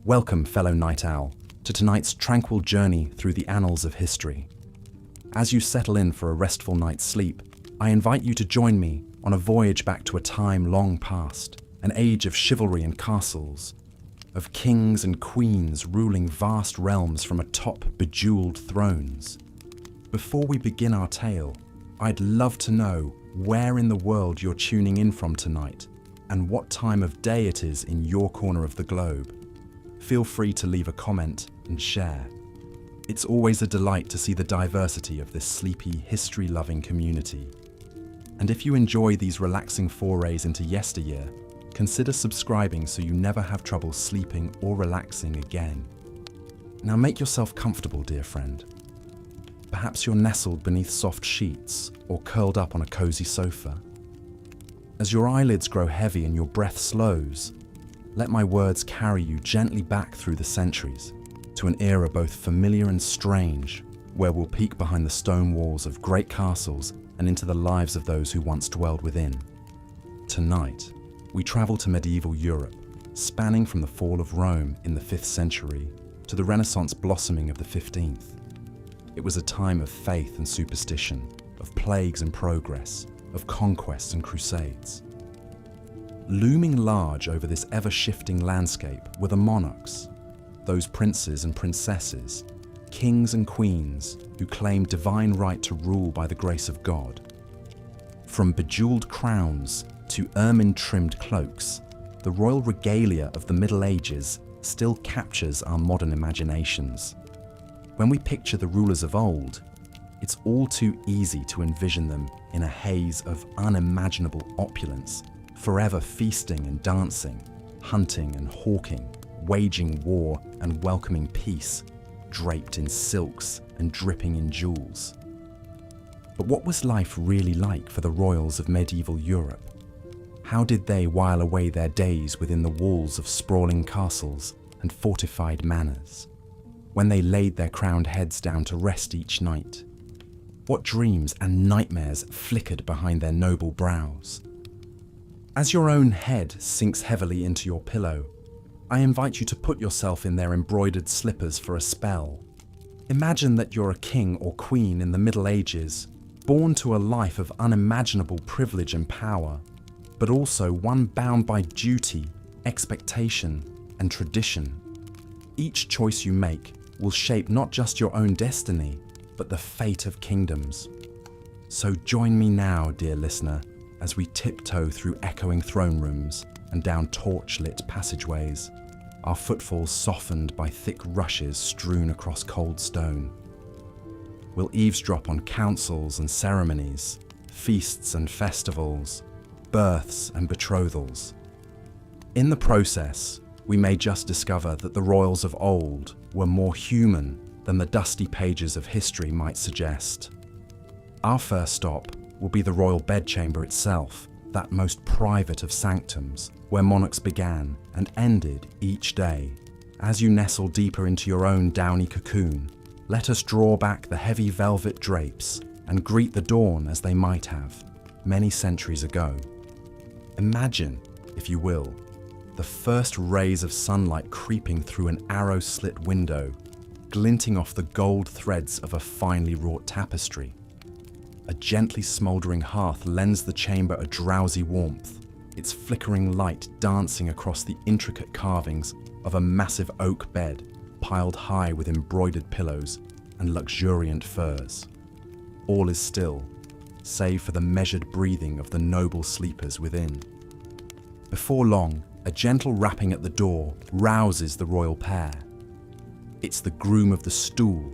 Welcome, fellow night owl, to tonight's tranquil journey through the annals of history. As you settle in for a restful night's sleep, I invite you to join me on a voyage back to a time long past, an age of chivalry and castles, of kings and queens ruling vast realms from atop bejeweled thrones. Before we begin our tale, I'd love to know where in the world you're tuning in from tonight and what time of day it is in your corner of the globe. Feel free to leave a comment and share. It's always a delight to see the diversity of this sleepy, history-loving community. And if you enjoy these relaxing forays into yesteryear, consider subscribing so you never have trouble sleeping or relaxing again. Now make yourself comfortable, dear friend. Perhaps you're nestled beneath soft sheets or curled up on a cozy sofa. As your eyelids grow heavy and your breath slows, let my words carry you gently back through the centuries to an era both familiar and strange, where we'll peek behind the stone walls of great castles and into the lives of those who once dwelled within. Tonight, we travel to medieval Europe, spanning from the fall of Rome in the 5th century to the Renaissance blossoming of the 15th. It was a time of faith and superstition, of plagues and progress, of conquests and crusades. Looming large over this ever-shifting landscape were the monarchs, those princes and princesses, kings and queens who claimed divine right to rule by the grace of God. From bejeweled crowns to ermine-trimmed cloaks, the royal regalia of the Middle Ages still captures our modern imaginations. When we picture the rulers of old, it's all too easy to envision them in a haze of unimaginable opulence, forever feasting and dancing, hunting and hawking, waging war and welcoming peace, draped in silks and dripping in jewels. But what was life really like for the royals of medieval Europe? How did they while away their days within the walls of sprawling castles and fortified manors, when they laid their crowned heads down to rest each night? What dreams and nightmares flickered behind their noble brows? As your own head sinks heavily into your pillow, I invite you to put yourself in their embroidered slippers for a spell. Imagine that you're a king or queen in the Middle Ages, born to a life of unimaginable privilege and power, but also one bound by duty, expectation, and tradition. Each choice you make will shape not just your own destiny, but the fate of kingdoms. So join me now, dear listener, as we tiptoe through echoing throne rooms and down torch-lit passageways, our footfalls softened by thick rushes strewn across cold stone. We'll eavesdrop on councils and ceremonies, feasts and festivals, births and betrothals. In the process, we may just discover that the royals of old were more human than the dusty pages of history might suggest. Our first stop will be the royal bedchamber itself, that most private of sanctums, where monarchs began and ended each day. As you nestle deeper into your own downy cocoon, let us draw back the heavy velvet drapes and greet the dawn as they might have, many centuries ago. Imagine, if you will, the first rays of sunlight creeping through an arrow-slit window, glinting off the gold threads of a finely wrought tapestry. A gently smouldering hearth lends the chamber a drowsy warmth, its flickering light dancing across the intricate carvings of a massive oak bed piled high with embroidered pillows and luxuriant furs. All is still, save for the measured breathing of the noble sleepers within. Before long, a gentle rapping at the door rouses the royal pair. It's the groom of the stool,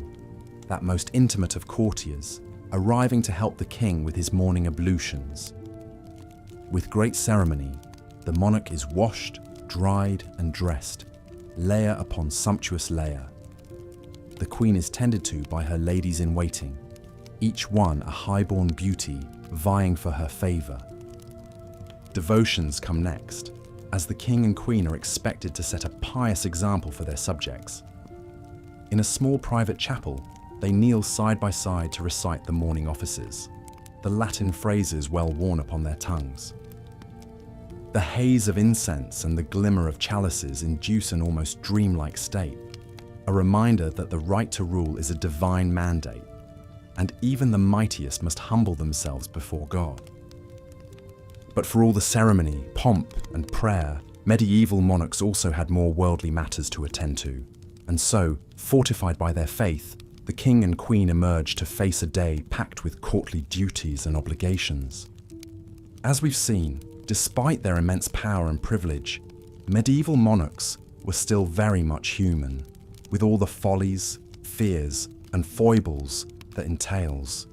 that most intimate of courtiers, arriving to help the king with his morning ablutions. With great ceremony, the monarch is washed, dried, and dressed, layer upon sumptuous layer. The queen is tended to by her ladies-in-waiting, each one a high-born beauty vying for her favour. Devotions come next, as the king and queen are expected to set a pious example for their subjects. In a small private chapel, they kneel side by side to recite the morning offices, the Latin phrases well worn upon their tongues. The haze of incense and the glimmer of chalices induce an almost dreamlike state, a reminder that the right to rule is a divine mandate, and even the mightiest must humble themselves before God. But for all the ceremony, pomp, and prayer, medieval monarchs also had more worldly matters to attend to, and so, fortified by their faith, the king and queen emerged to face a day packed with courtly duties and obligations. As we've seen, despite their immense power and privilege, medieval monarchs were still very much human, with all the follies, fears, and foibles that entails.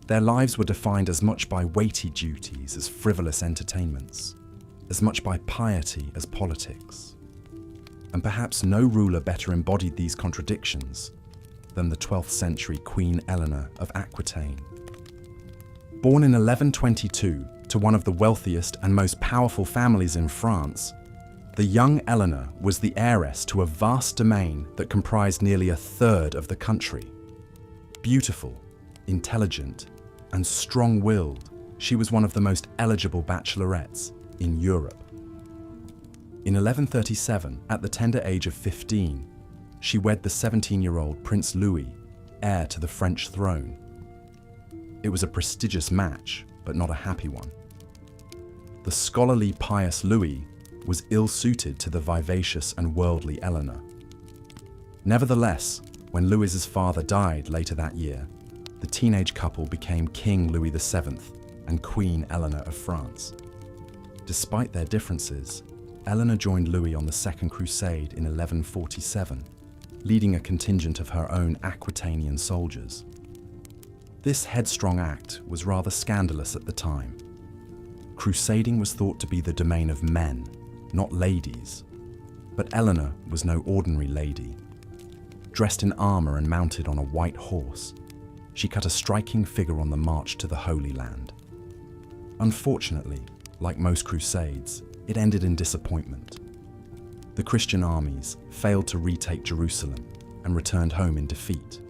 Their lives were defined as much by weighty duties as frivolous entertainments, as much by piety as politics. And perhaps no ruler better embodied these contradictions than the 12th century Queen Eleanor of Aquitaine. Born in 1122 to one of the wealthiest and most powerful families in France, the young Eleanor was the heiress to a vast domain that comprised nearly a third of the country. Beautiful, intelligent, and strong-willed, she was one of the most eligible bachelorettes in Europe. In 1137, at the tender age of 15, she wed the 17-year-old Prince Louis, heir to the French throne. It was a prestigious match, but not a happy one. The scholarly, pious Louis was ill-suited to the vivacious and worldly Eleanor. Nevertheless, when Louis's father died later that year, the teenage couple became King Louis VII and Queen Eleanor of France. Despite their differences, Eleanor joined Louis on the Second Crusade in 1147, leading a contingent of her own Aquitanian soldiers. This headstrong act was rather scandalous at the time. Crusading was thought to be the domain of men, not ladies. But Eleanor was no ordinary lady. Dressed in armor and mounted on a white horse, she cut a striking figure on the march to the Holy Land. Unfortunately, like most crusades, it ended in disappointment. The Christian armies failed to retake Jerusalem and returned home in defeat.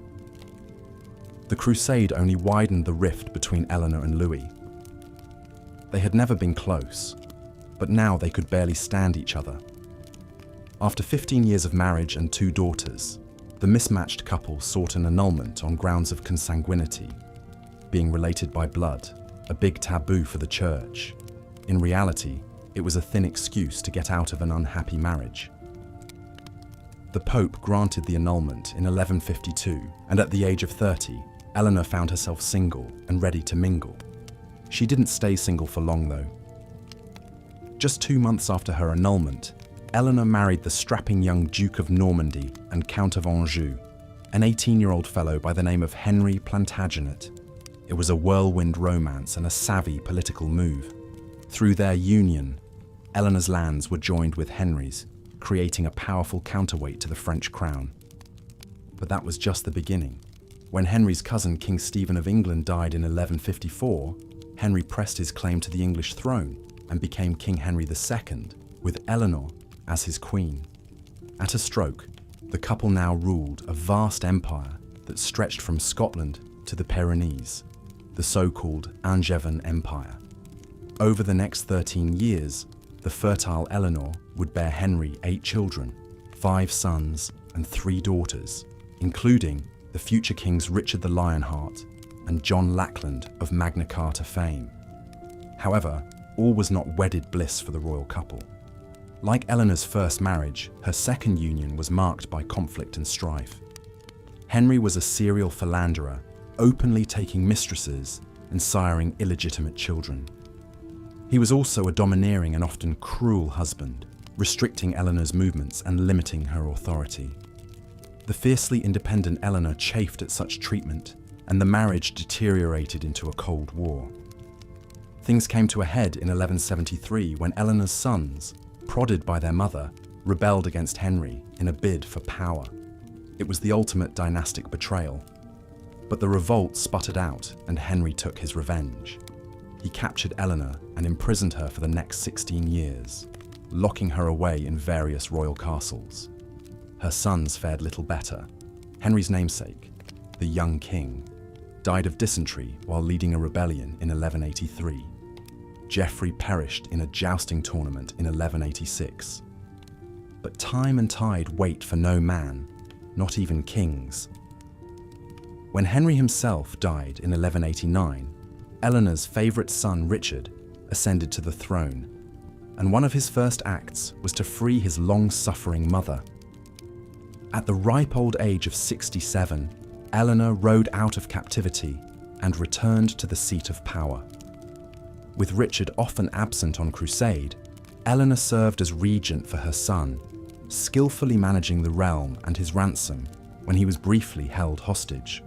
The crusade only widened the rift between Eleanor and Louis. They had never been close, but now they could barely stand each other. After 15 years of marriage and 2 daughters, the mismatched couple sought an annulment on grounds of consanguinity, being related by blood, a big taboo for the church. In reality, it was a thin excuse to get out of an unhappy marriage. The Pope granted the annulment in 1152, and at the age of 30, Eleanor found herself single and ready to mingle. She didn't stay single for long, though. Just 2 months after her annulment, Eleanor married the strapping young Duke of Normandy and Count of Anjou, an 18-year-old fellow by the name of Henry Plantagenet. It was a whirlwind romance and a savvy political move. Through their union, Eleanor's lands were joined with Henry's, creating a powerful counterweight to the French crown. But that was just the beginning. When Henry's cousin King Stephen of England died in 1154, Henry pressed his claim to the English throne and became King Henry II, with Eleanor as his queen. At a stroke, the couple now ruled a vast empire that stretched from Scotland to the Pyrenees, the so-called Angevin Empire. Over the next 13 years, the fertile Eleanor would bear Henry 8 children, 5 sons and 3 daughters, including the future kings Richard the Lionheart and John Lackland of Magna Carta fame. However, all was not wedded bliss for the royal couple. Like Eleanor's first marriage, her second union was marked by conflict and strife. Henry was a serial philanderer, openly taking mistresses and siring illegitimate children. He was also a domineering and often cruel husband, restricting Eleanor's movements and limiting her authority. The fiercely independent Eleanor chafed at such treatment, and the marriage deteriorated into a Cold War. Things came to a head in 1173 when Eleanor's sons, prodded by their mother, rebelled against Henry in a bid for power. It was the ultimate dynastic betrayal. But the revolt sputtered out, and Henry took his revenge. He captured Eleanor and imprisoned her for the next 16 years, locking her away in various royal castles. Her sons fared little better. Henry's namesake, the young king, died of dysentery while leading a rebellion in 1183. Geoffrey perished in a jousting tournament in 1186. But time and tide wait for no man, not even kings. When Henry himself died in 1189, Eleanor's favourite son Richard ascended to the throne, and one of his first acts was to free his long-suffering mother. At the ripe old age of 67, Eleanor rode out of captivity and returned to the seat of power. With Richard often absent on crusade, Eleanor served as regent for her son, skillfully managing the realm and his ransom when he was briefly held hostage.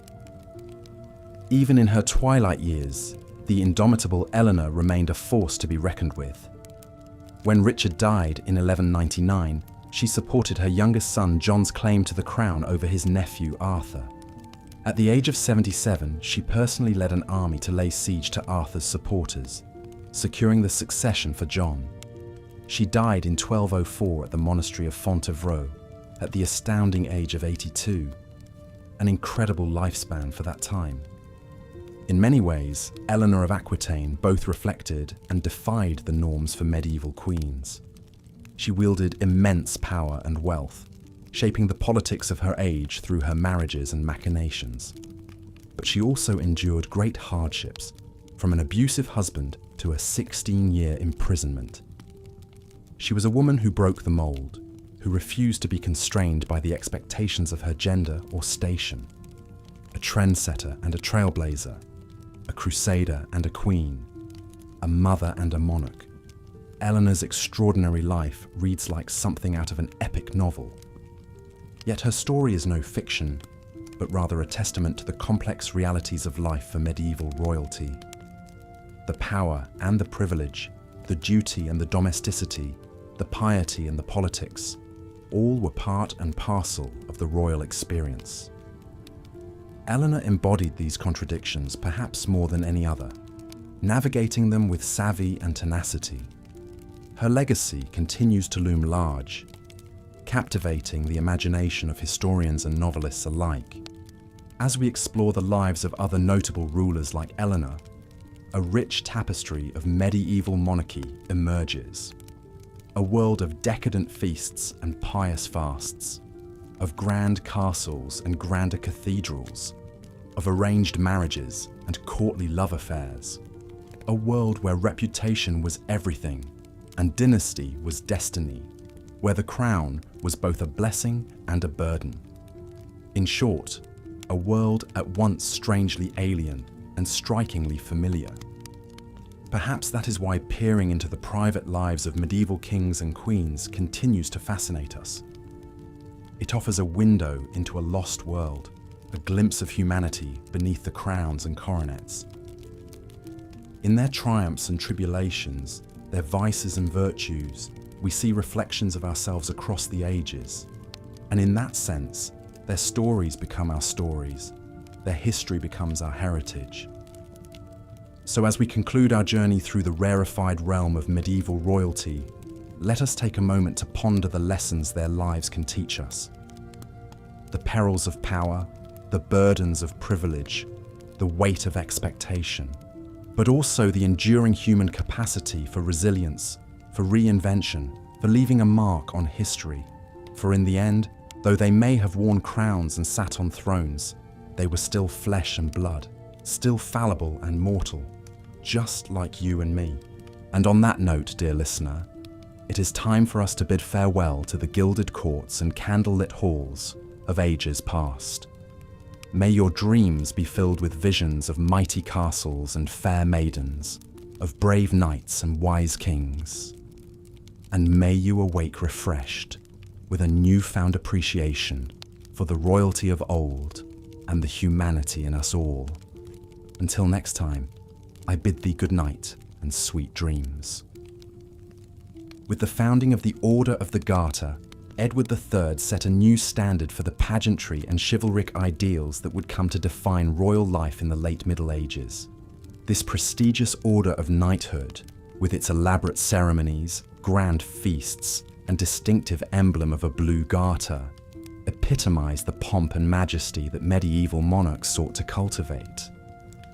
Even in her twilight years, the indomitable Eleanor remained a force to be reckoned with. When Richard died in 1199, she supported her youngest son John's claim to the crown over his nephew Arthur. At the age of 77, she personally led an army to lay siege to Arthur's supporters, securing the succession for John. She died in 1204 at the monastery of Fontevraud, at the astounding age of 82, an incredible lifespan for that time. In many ways, Eleanor of Aquitaine both reflected and defied the norms for medieval queens. She wielded immense power and wealth, shaping the politics of her age through her marriages and machinations. But she also endured great hardships, from an abusive husband to a 16-year imprisonment. She was a woman who broke the mold, who refused to be constrained by the expectations of her gender or station. A trendsetter and a trailblazer, a crusader and a queen, a mother and a monarch. Eleanor's extraordinary life reads like something out of an epic novel. Yet her story is no fiction, but rather a testament to the complex realities of life for medieval royalty. The power and the privilege, the duty and the domesticity, the piety and the politics, all were part and parcel of the royal experience. Eleanor embodied these contradictions perhaps more than any other, navigating them with savvy and tenacity. Her legacy continues to loom large, captivating the imagination of historians and novelists alike. As we explore the lives of other notable rulers like Eleanor, a rich tapestry of medieval monarchy emerges. A world of decadent feasts and pious fasts, of grand castles and grander cathedrals, of arranged marriages and courtly love affairs. A world where reputation was everything and dynasty was destiny, where the crown was both a blessing and a burden. In short, a world at once strangely alien and strikingly familiar. Perhaps that is why peering into the private lives of medieval kings and queens continues to fascinate us. It offers a window into a lost world, a glimpse of humanity beneath the crowns and coronets. In their triumphs and tribulations, their vices and virtues, we see reflections of ourselves across the ages. And in that sense, their stories become our stories, their history becomes our heritage. So as we conclude our journey through the rarefied realm of medieval royalty, let us take a moment to ponder the lessons their lives can teach us. The perils of power, the burdens of privilege, the weight of expectation, but also the enduring human capacity for resilience, for reinvention, for leaving a mark on history. For in the end, though they may have worn crowns and sat on thrones, they were still flesh and blood, still fallible and mortal, just like you and me. And on that note, dear listener, it is time for us to bid farewell to the gilded courts and candlelit halls of ages past. May your dreams be filled with visions of mighty castles and fair maidens, of brave knights and wise kings. And may you awake refreshed with a newfound appreciation for the royalty of old and the humanity in us all. Until next time, I bid thee good night and sweet dreams. With the founding of the Order of the Garter, Edward III set a new standard for the pageantry and chivalric ideals that would come to define royal life in the late Middle Ages. This prestigious order of knighthood, with its elaborate ceremonies, grand feasts, and distinctive emblem of a blue garter, epitomized the pomp and majesty that medieval monarchs sought to cultivate.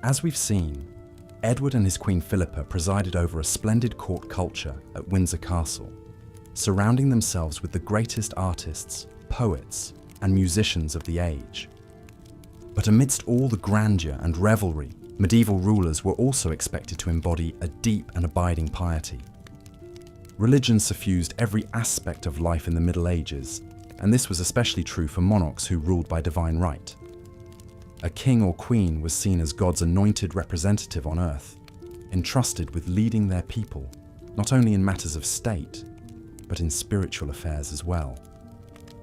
As we've seen, Edward and his Queen Philippa presided over a splendid court culture at Windsor Castle, surrounding themselves with the greatest artists, poets, and musicians of the age. But amidst all the grandeur and revelry, medieval rulers were also expected to embody a deep and abiding piety. Religion suffused every aspect of life in the Middle Ages, and this was especially true for monarchs who ruled by divine right. A king or queen was seen as God's anointed representative on earth, entrusted with leading their people, not only in matters of state, but in spiritual affairs as well.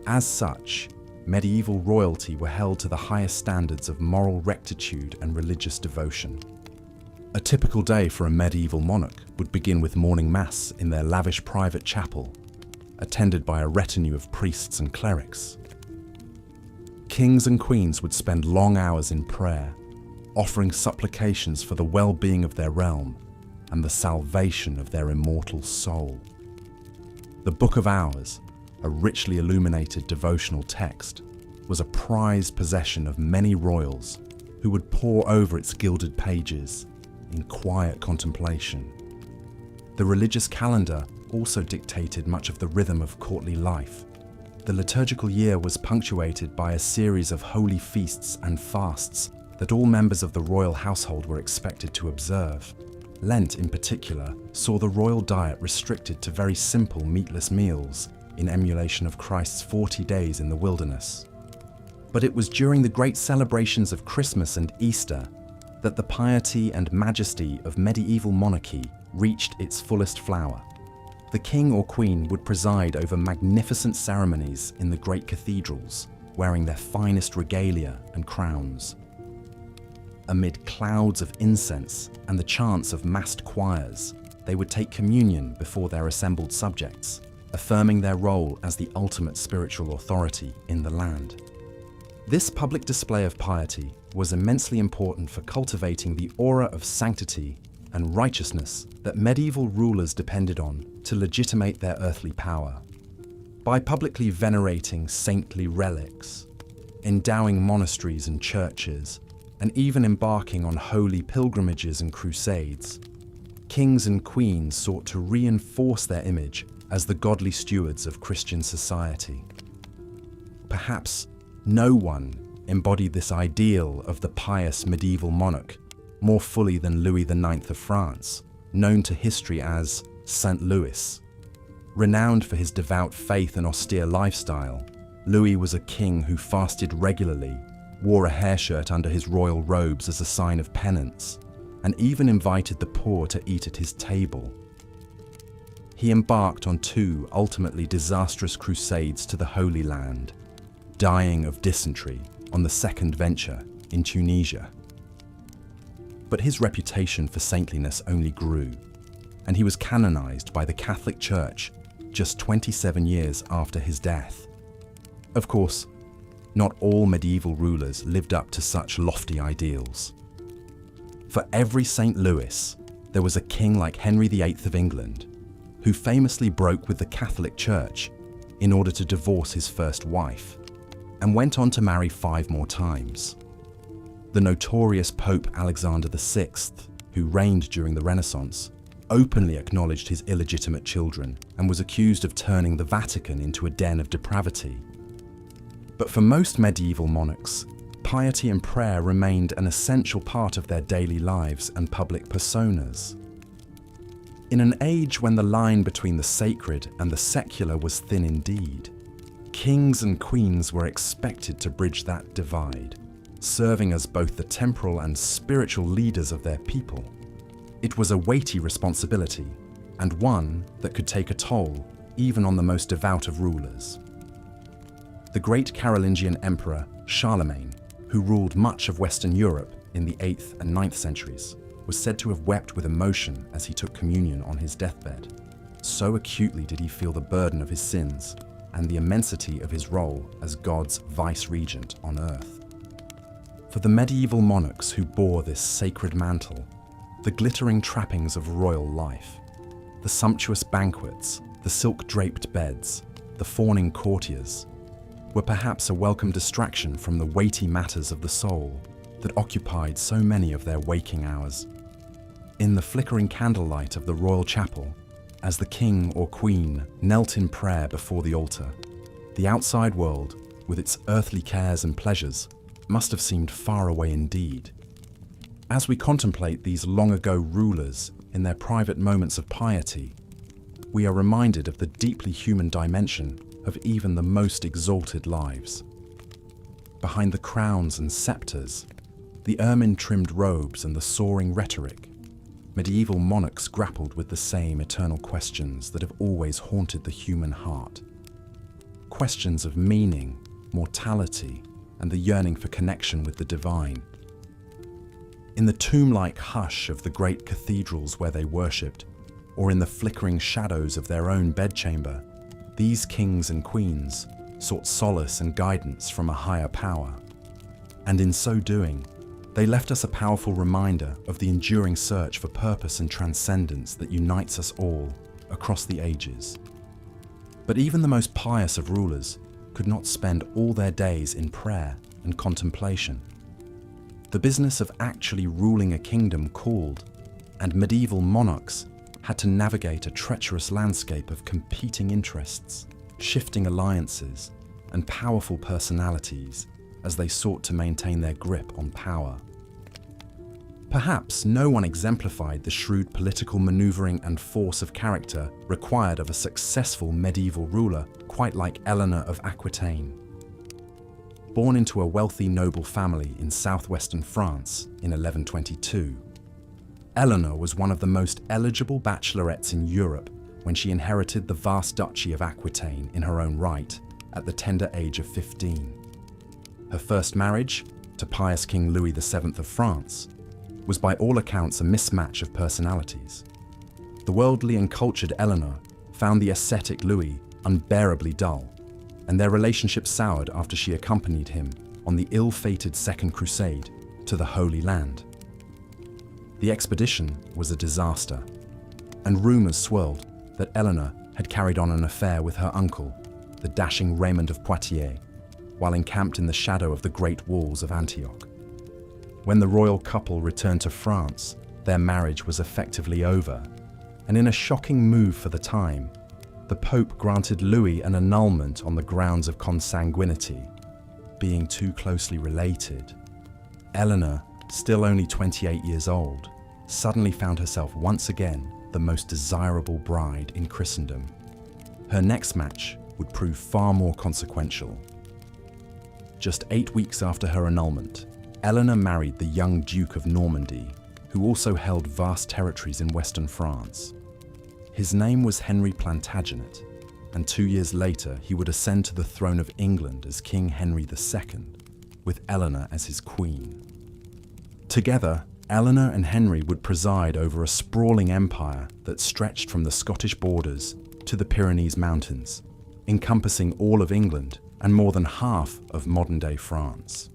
As such, medieval royalty were held to the highest standards of moral rectitude and religious devotion. A typical day for a medieval monarch would begin with morning mass in their lavish private chapel, attended by a retinue of priests and clerics. Kings and queens would spend long hours in prayer, offering supplications for the well-being of their realm and the salvation of their immortal soul. The Book of Hours, a richly illuminated devotional text, was a prized possession of many royals who would pore over its gilded pages in quiet contemplation. The religious calendar also dictated much of the rhythm of courtly life. The liturgical year was punctuated by a series of holy feasts and fasts that all members of the royal household were expected to observe. Lent, in particular, saw the royal diet restricted to very simple meatless meals in emulation of Christ's 40 days in the wilderness. But it was during the great celebrations of Christmas and Easter that the piety and majesty of medieval monarchy reached its fullest flower. The king or queen would preside over magnificent ceremonies in the great cathedrals, wearing their finest regalia and crowns. Amid clouds of incense and the chants of massed choirs, they would take communion before their assembled subjects, affirming their role as the ultimate spiritual authority in the land. This public display of piety was immensely important for cultivating the aura of sanctity and righteousness that medieval rulers depended on to legitimate their earthly power. By publicly venerating saintly relics, endowing monasteries and churches, and even embarking on holy pilgrimages and crusades, kings and queens sought to reinforce their image as the godly stewards of Christian society. Perhaps no one embodied this ideal of the pious medieval monarch more fully than Louis IX of France, known to history as Saint Louis. Renowned for his devout faith and austere lifestyle, Louis was a king who fasted regularly, wore a hair shirt under his royal robes as a sign of penance, and even invited the poor to eat at his table. He embarked on 2 ultimately disastrous crusades to the Holy Land, dying of dysentery on the second venture in Tunisia. But his reputation for saintliness only grew, and he was canonized by the Catholic Church just 27 years after his death. Of course, not all medieval rulers lived up to such lofty ideals. For every St. Louis, there was a king like Henry VIII of England, who famously broke with the Catholic Church in order to divorce his first wife, and went on to marry 5 more times. The notorious Pope Alexander VI, who reigned during the Renaissance, openly acknowledged his illegitimate children and was accused of turning the Vatican into a den of depravity. But for most medieval monarchs, piety and prayer remained an essential part of their daily lives and public personas. In an age when the line between the sacred and the secular was thin indeed, kings and queens were expected to bridge that divide, serving as both the temporal and spiritual leaders of their people. It was a weighty responsibility, and one that could take a toll even on the most devout of rulers. The great Carolingian emperor Charlemagne, who ruled much of Western Europe in the 8th and 9th centuries, was said to have wept with emotion as he took communion on his deathbed. So acutely did he feel the burden of his sins and the immensity of his role as God's vice-regent on earth. For the medieval monarchs who bore this sacred mantle, the glittering trappings of royal life, the sumptuous banquets, the silk-draped beds, the fawning courtiers, were perhaps a welcome distraction from the weighty matters of the soul that occupied so many of their waking hours. In the flickering candlelight of the royal chapel, as the king or queen knelt in prayer before the altar, the outside world, with its earthly cares and pleasures, must have seemed far away indeed. As we contemplate these long-ago rulers in their private moments of piety, we are reminded of the deeply human dimension of even the most exalted lives. Behind the crowns and scepters, the ermine-trimmed robes and the soaring rhetoric, medieval monarchs grappled with the same eternal questions that have always haunted the human heart. Questions of meaning, mortality, and the yearning for connection with the divine. In the tomb-like hush of the great cathedrals where they worshipped, or in the flickering shadows of their own bedchamber, these kings and queens sought solace and guidance from a higher power. And in so doing, they left us a powerful reminder of the enduring search for purpose and transcendence that unites us all across the ages. But even the most pious of rulers could not spend all their days in prayer and contemplation. The business of actually ruling a kingdom called, and medieval monarchs had to navigate a treacherous landscape of competing interests, shifting alliances, and powerful personalities as they sought to maintain their grip on power. Perhaps no one exemplified the shrewd political maneuvering and force of character required of a successful medieval ruler quite like Eleanor of Aquitaine. Born into a wealthy noble family in southwestern France in 1122, Eleanor was one of the most eligible bachelorettes in Europe when she inherited the vast duchy of Aquitaine in her own right at the tender age of 15. Her first marriage, to pious King Louis VII of France, was by all accounts a mismatch of personalities. The worldly and cultured Eleanor found the ascetic Louis unbearably dull, and their relationship soured after she accompanied him on the ill-fated Second Crusade to the Holy Land. The expedition was a disaster, and rumors swirled that Eleanor had carried on an affair with her uncle, the dashing Raymond of Poitiers, while encamped in the shadow of the great walls of Antioch. When the royal couple returned to France, their marriage was effectively over, and in a shocking move for the time, the Pope granted Louis an annulment on the grounds of consanguinity, being too closely related. Eleanor, still only 28 years old, suddenly found herself once again the most desirable bride in Christendom. Her next match would prove far more consequential. Just 8 weeks after her annulment, Eleanor married the young Duke of Normandy, who also held vast territories in western France. His name was Henry Plantagenet, and 2 years later he would ascend to the throne of England as King Henry II, with Eleanor as his queen. Together, Eleanor and Henry would preside over a sprawling empire that stretched from the Scottish borders to the Pyrenees Mountains, encompassing all of England and more than half of modern-day France.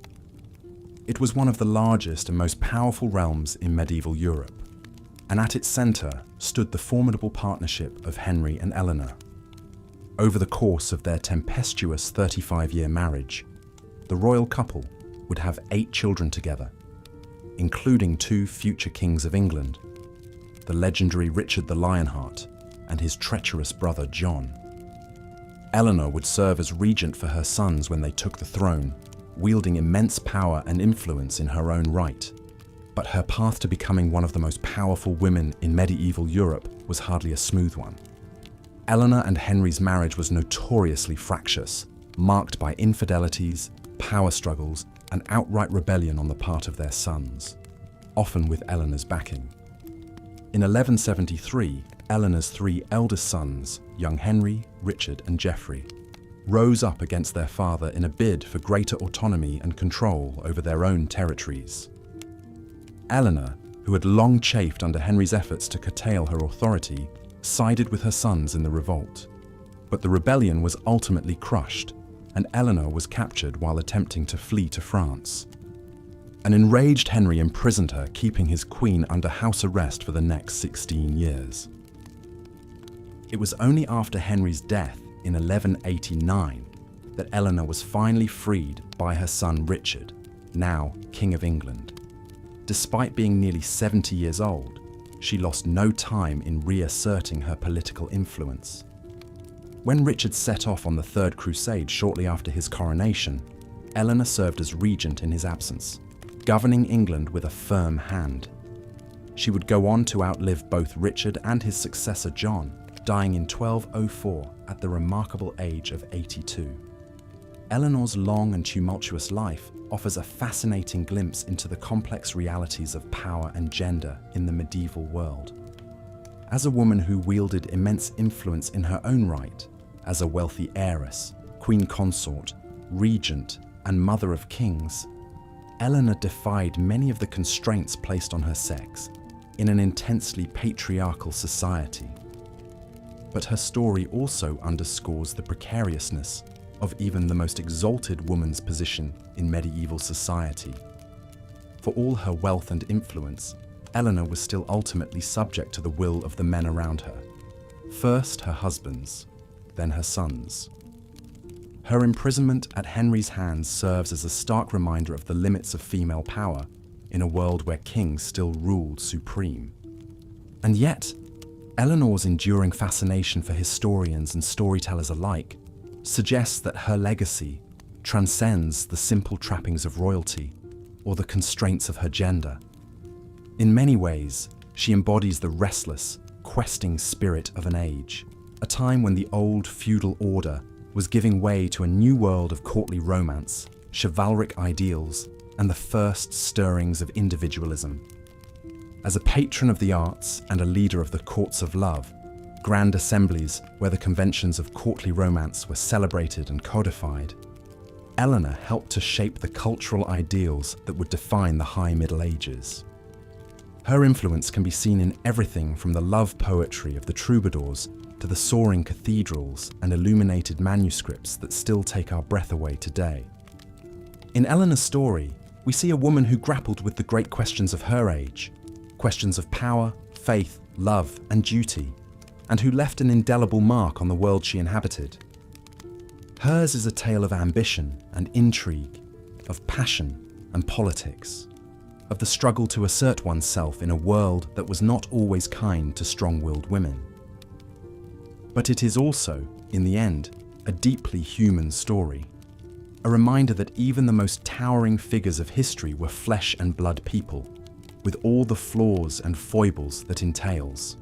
It was one of the largest and most powerful realms in medieval Europe, and at its centre stood the formidable partnership of Henry and Eleanor. Over the course of their tempestuous 35-year marriage, the royal couple would have 8 children together, including 2 future kings of England, the legendary Richard the Lionheart and his treacherous brother John. Eleanor would serve as regent for her sons when they took the throne, wielding immense power and influence in her own right. But her path to becoming one of the most powerful women in medieval Europe was hardly a smooth one. Eleanor and Henry's marriage was notoriously fractious, marked by infidelities, power struggles, and outright rebellion on the part of their sons, often with Eleanor's backing. In 1173, Eleanor's 3 eldest sons, young Henry, Richard, and Geoffrey, rose up against their father in a bid for greater autonomy and control over their own territories. Eleanor, who had long chafed under Henry's efforts to curtail her authority, sided with her sons in the revolt. But the rebellion was ultimately crushed, and Eleanor was captured while attempting to flee to France. An enraged Henry imprisoned her, keeping his queen under house arrest for the next 16 years. It was only after Henry's death in 1189 that Eleanor was finally freed by her son Richard, now King of England. Despite being nearly 70 years old, she lost no time in reasserting her political influence. When Richard set off on the Third Crusade shortly after his coronation, Eleanor served as regent in his absence, governing England with a firm hand. She would go on to outlive both Richard and his successor John, dying in 1204 at the remarkable age of 82. Eleanor's long and tumultuous life offers a fascinating glimpse into the complex realities of power and gender in the medieval world. As a woman who wielded immense influence in her own right, as a wealthy heiress, queen consort, regent, and mother of kings, Eleanor defied many of the constraints placed on her sex in an intensely patriarchal society. But her story also underscores the precariousness of even the most exalted woman's position in medieval society. For all her wealth and influence, Eleanor was still ultimately subject to the will of the men around her. First her husbands, then her sons. Her imprisonment at Henry's hands serves as a stark reminder of the limits of female power in a world where kings still ruled supreme. And yet, Eleanor's enduring fascination for historians and storytellers alike suggests that her legacy transcends the simple trappings of royalty or the constraints of her gender. In many ways, she embodies the restless, questing spirit of an age, a time when the old feudal order was giving way to a new world of courtly romance, chivalric ideals, and the first stirrings of individualism. As a patron of the arts and a leader of the courts of love, grand assemblies where the conventions of courtly romance were celebrated and codified, Eleanor helped to shape the cultural ideals that would define the High Middle Ages. Her influence can be seen in everything from the love poetry of the troubadours to the soaring cathedrals and illuminated manuscripts that still take our breath away today. In Eleanor's story, we see a woman who grappled with the great questions of her age, questions of power, faith, love, and duty, and who left an indelible mark on the world she inhabited. Hers is a tale of ambition and intrigue, of passion and politics, of the struggle to assert oneself in a world that was not always kind to strong-willed women. But it is also, in the end, a deeply human story, a reminder that even the most towering figures of history were flesh and blood people, with all the flaws and foibles that entails.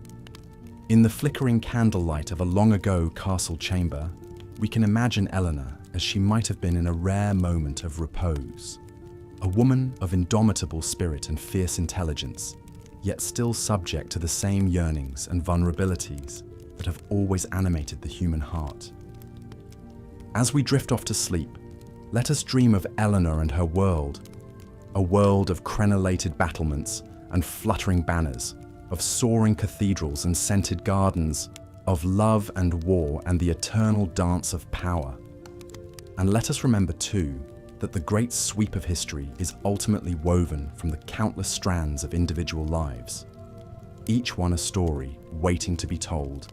In the flickering candlelight of a long-ago castle chamber, we can imagine Eleanor as she might have been in a rare moment of repose, a woman of indomitable spirit and fierce intelligence, yet still subject to the same yearnings and vulnerabilities that have always animated the human heart. As we drift off to sleep, let us dream of Eleanor and her world, a world of crenellated battlements and fluttering banners, of soaring cathedrals and scented gardens, of love and war and the eternal dance of power. And let us remember too that the great sweep of history is ultimately woven from the countless strands of individual lives, each one a story waiting to be told,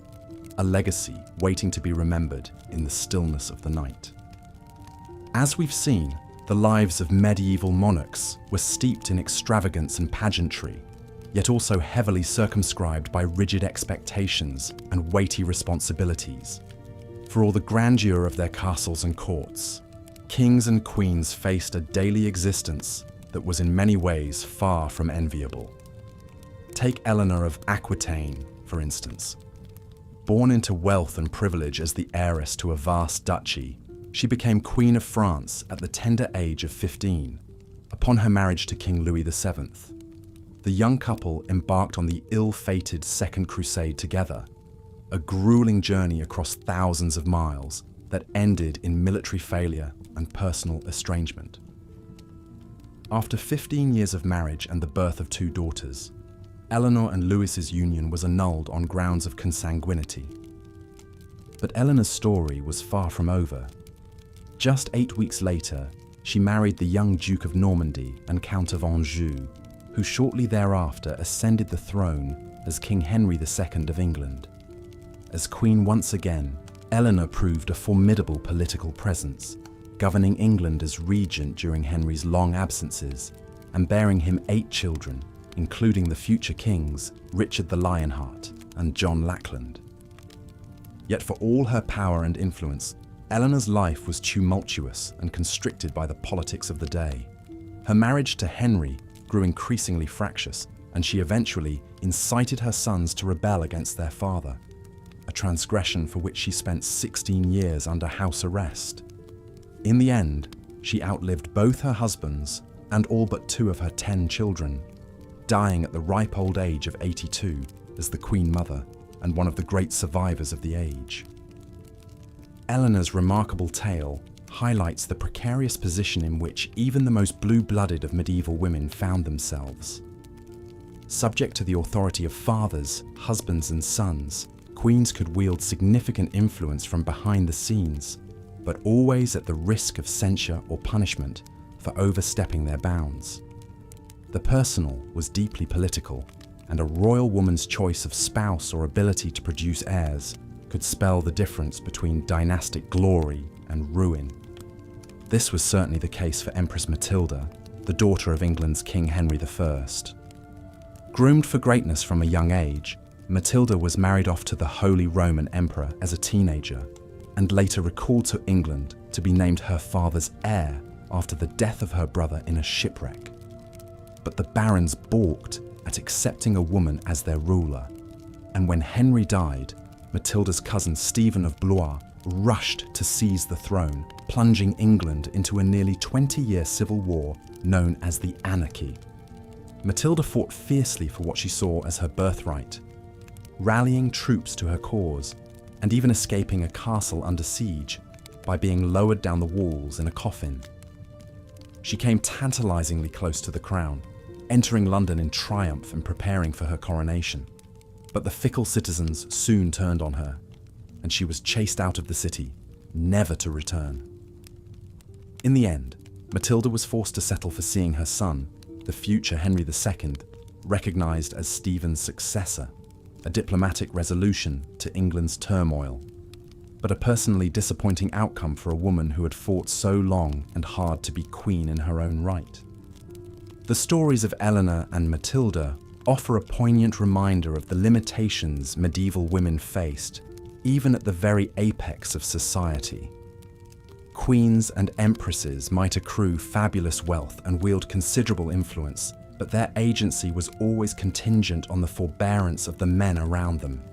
a legacy waiting to be remembered in the stillness of the night. As we've seen, the lives of medieval monarchs were steeped in extravagance and pageantry, yet also heavily circumscribed by rigid expectations and weighty responsibilities. For all the grandeur of their castles and courts, kings and queens faced a daily existence that was in many ways far from enviable. Take Eleanor of Aquitaine, for instance. Born into wealth and privilege as the heiress to a vast duchy, she became Queen of France at the tender age of 15, upon her marriage to King Louis VII. The young couple embarked on the ill-fated Second Crusade together, a grueling journey across thousands of miles that ended in military failure and personal estrangement. After 15 years of marriage and the birth of 2 daughters, Eleanor and Louis's union was annulled on grounds of consanguinity. But Eleanor's story was far from over. Just 8 weeks later, she married the young Duke of Normandy and Count of Anjou, who shortly thereafter ascended the throne as King Henry II of England. As Queen once again, Eleanor proved a formidable political presence, governing England as regent during Henry's long absences and bearing him 8 children, including the future kings Richard the Lionheart and John Lackland. Yet for all her power and influence, Eleanor's life was tumultuous and constricted by the politics of the day. Her marriage to Henry grew increasingly fractious, and she eventually incited her sons to rebel against their father, a transgression for which she spent 16 years under house arrest. In the end, she outlived both her husbands and all but 2 of her 10 children, dying at the ripe old age of 82 as the Queen Mother and one of the great survivors of the age. Eleanor's remarkable tale highlights the precarious position in which even the most blue-blooded of medieval women found themselves. Subject to the authority of fathers, husbands, and sons, queens could wield significant influence from behind the scenes, but always at the risk of censure or punishment for overstepping their bounds. The personal was deeply political, and a royal woman's choice of spouse or ability to produce heirs could spell the difference between dynastic glory and ruin. This was certainly the case for Empress Matilda, the daughter of England's King Henry I. Groomed for greatness from a young age, Matilda was married off to the Holy Roman Emperor as a teenager, and later recalled to England to be named her father's heir after the death of her brother in a shipwreck. But the barons balked at accepting a woman as their ruler, and when Henry died, Matilda's cousin Stephen of Blois rushed to seize the throne, plunging England into a nearly 20-year civil war known as the Anarchy. Matilda fought fiercely for what she saw as her birthright, rallying troops to her cause, and even escaping a castle under siege by being lowered down the walls in a coffin. She came tantalizingly close to the crown, entering London in triumph and preparing for her coronation. But the fickle citizens soon turned on her, and she was chased out of the city, never to return. In the end, Matilda was forced to settle for seeing her son, the future Henry II, recognised as Stephen's successor, a diplomatic resolution to England's turmoil, but a personally disappointing outcome for a woman who had fought so long and hard to be queen in her own right. The stories of Eleanor and Matilda offer a poignant reminder of the limitations medieval women faced, even at the very apex of society. Queens and empresses might accrue fabulous wealth and wield considerable influence, but their agency was always contingent on the forbearance of the men around them.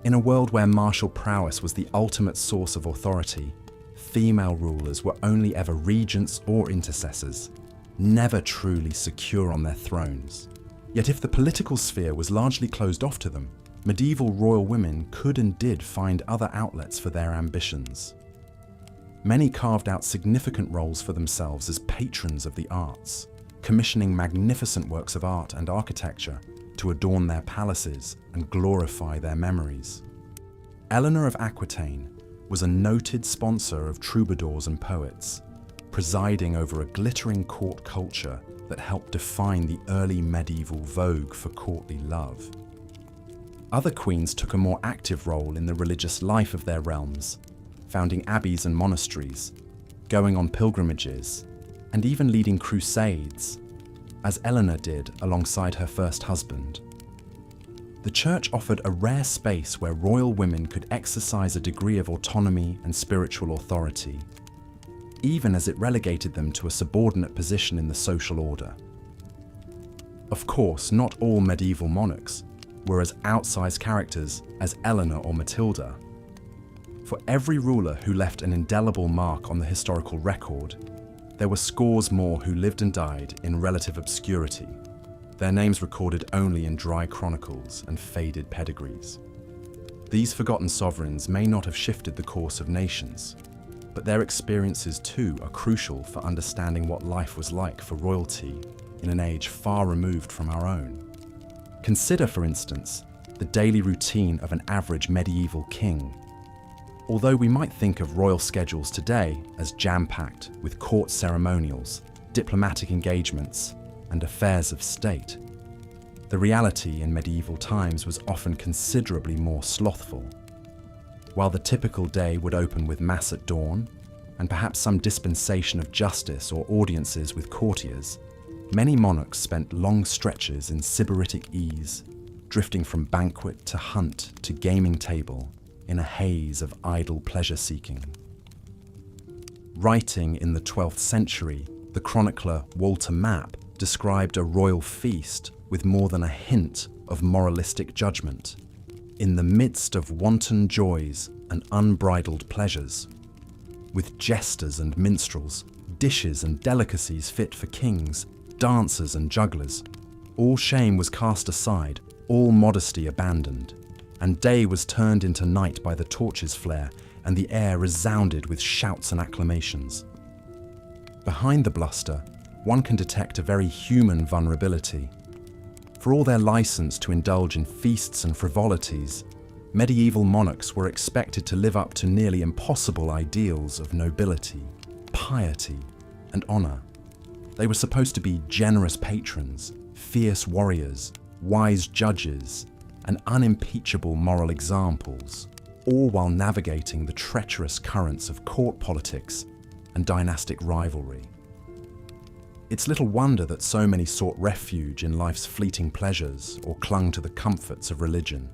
In a world where martial prowess was the ultimate source of authority, female rulers were only ever regents or intercessors, never truly secure on their thrones. Yet if the political sphere was largely closed off to them, medieval royal women could and did find other outlets for their ambitions. Many carved out significant roles for themselves as patrons of the arts, commissioning magnificent works of art and architecture to adorn their palaces and glorify their memories. Eleanor of Aquitaine was a noted sponsor of troubadours and poets, presiding over a glittering court culture that helped define the early medieval vogue for courtly love. Other queens took a more active role in the religious life of their realms, founding abbeys and monasteries, going on pilgrimages, and even leading crusades, as Eleanor did alongside her first husband. The church offered a rare space where royal women could exercise a degree of autonomy and spiritual authority, even as it relegated them to a subordinate position in the social order. Of course, not all medieval monarchs were as outsized characters as Eleanor or Matilda. For every ruler who left an indelible mark on the historical record, there were scores more who lived and died in relative obscurity, their names recorded only in dry chronicles and faded pedigrees. These forgotten sovereigns may not have shifted the course of nations, but their experiences too are crucial for understanding what life was like for royalty in an age far removed from our own. Consider, for instance, the daily routine of an average medieval king. Although we might think of royal schedules today as jam-packed with court ceremonials, diplomatic engagements, and affairs of state, the reality in medieval times was often considerably more slothful. While the typical day would open with mass at dawn, and perhaps some dispensation of justice or audiences with courtiers, Many monarchs spent long stretches in sybaritic ease, drifting from banquet to hunt to gaming table in a haze of idle pleasure-seeking. Writing in the 12th century, the chronicler Walter Map described a royal feast with more than a hint of moralistic judgment. In the midst of wanton joys and unbridled pleasures, with jesters and minstrels, dishes and delicacies fit for kings, dancers and jugglers, all shame was cast aside, all modesty abandoned, and day was turned into night by the torches' flare, and the air resounded with shouts and acclamations. Behind the bluster, one can detect a very human vulnerability. For all their license to indulge in feasts and frivolities, medieval monarchs were expected to live up to nearly impossible ideals of nobility, piety, and honor. They were supposed to be generous patrons, fierce warriors, wise judges, and unimpeachable moral examples, all while navigating the treacherous currents of court politics and dynastic rivalry. It's little wonder that so many sought refuge in life's fleeting pleasures or clung to the comforts of religion.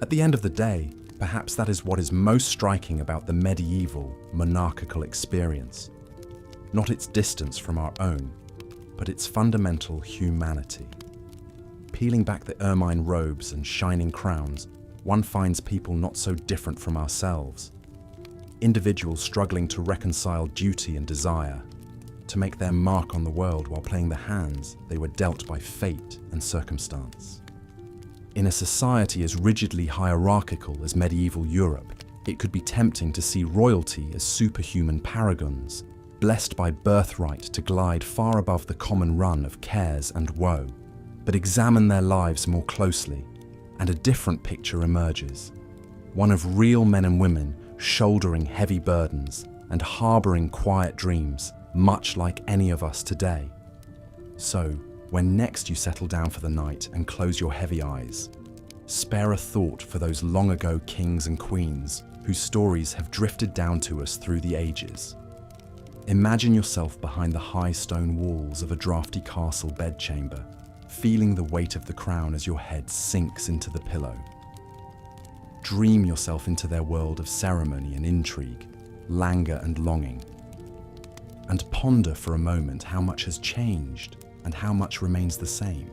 At the end of the day, perhaps that is what is most striking about the medieval, monarchical experience. Not its distance from our own, but its fundamental humanity. Peeling back the ermine robes and shining crowns, one finds people not so different from ourselves. Individuals struggling to reconcile duty and desire, to make their mark on the world while playing the hands they were dealt by fate and circumstance. In a society as rigidly hierarchical as medieval Europe, it could be tempting to see royalty as superhuman paragons, blessed by birthright to glide far above the common run of cares and woe. But examine their lives more closely, and a different picture emerges. One of real men and women shouldering heavy burdens and harboring quiet dreams, much like any of us today. So, when next you settle down for the night and close your heavy eyes, spare a thought for those long ago kings and queens whose stories have drifted down to us through the ages. Imagine yourself behind the high stone walls of a draughty castle bedchamber, feeling the weight of the crown as your head sinks into the pillow. Dream yourself into their world of ceremony and intrigue, languor and longing, and ponder for a moment how much has changed and how much remains the same.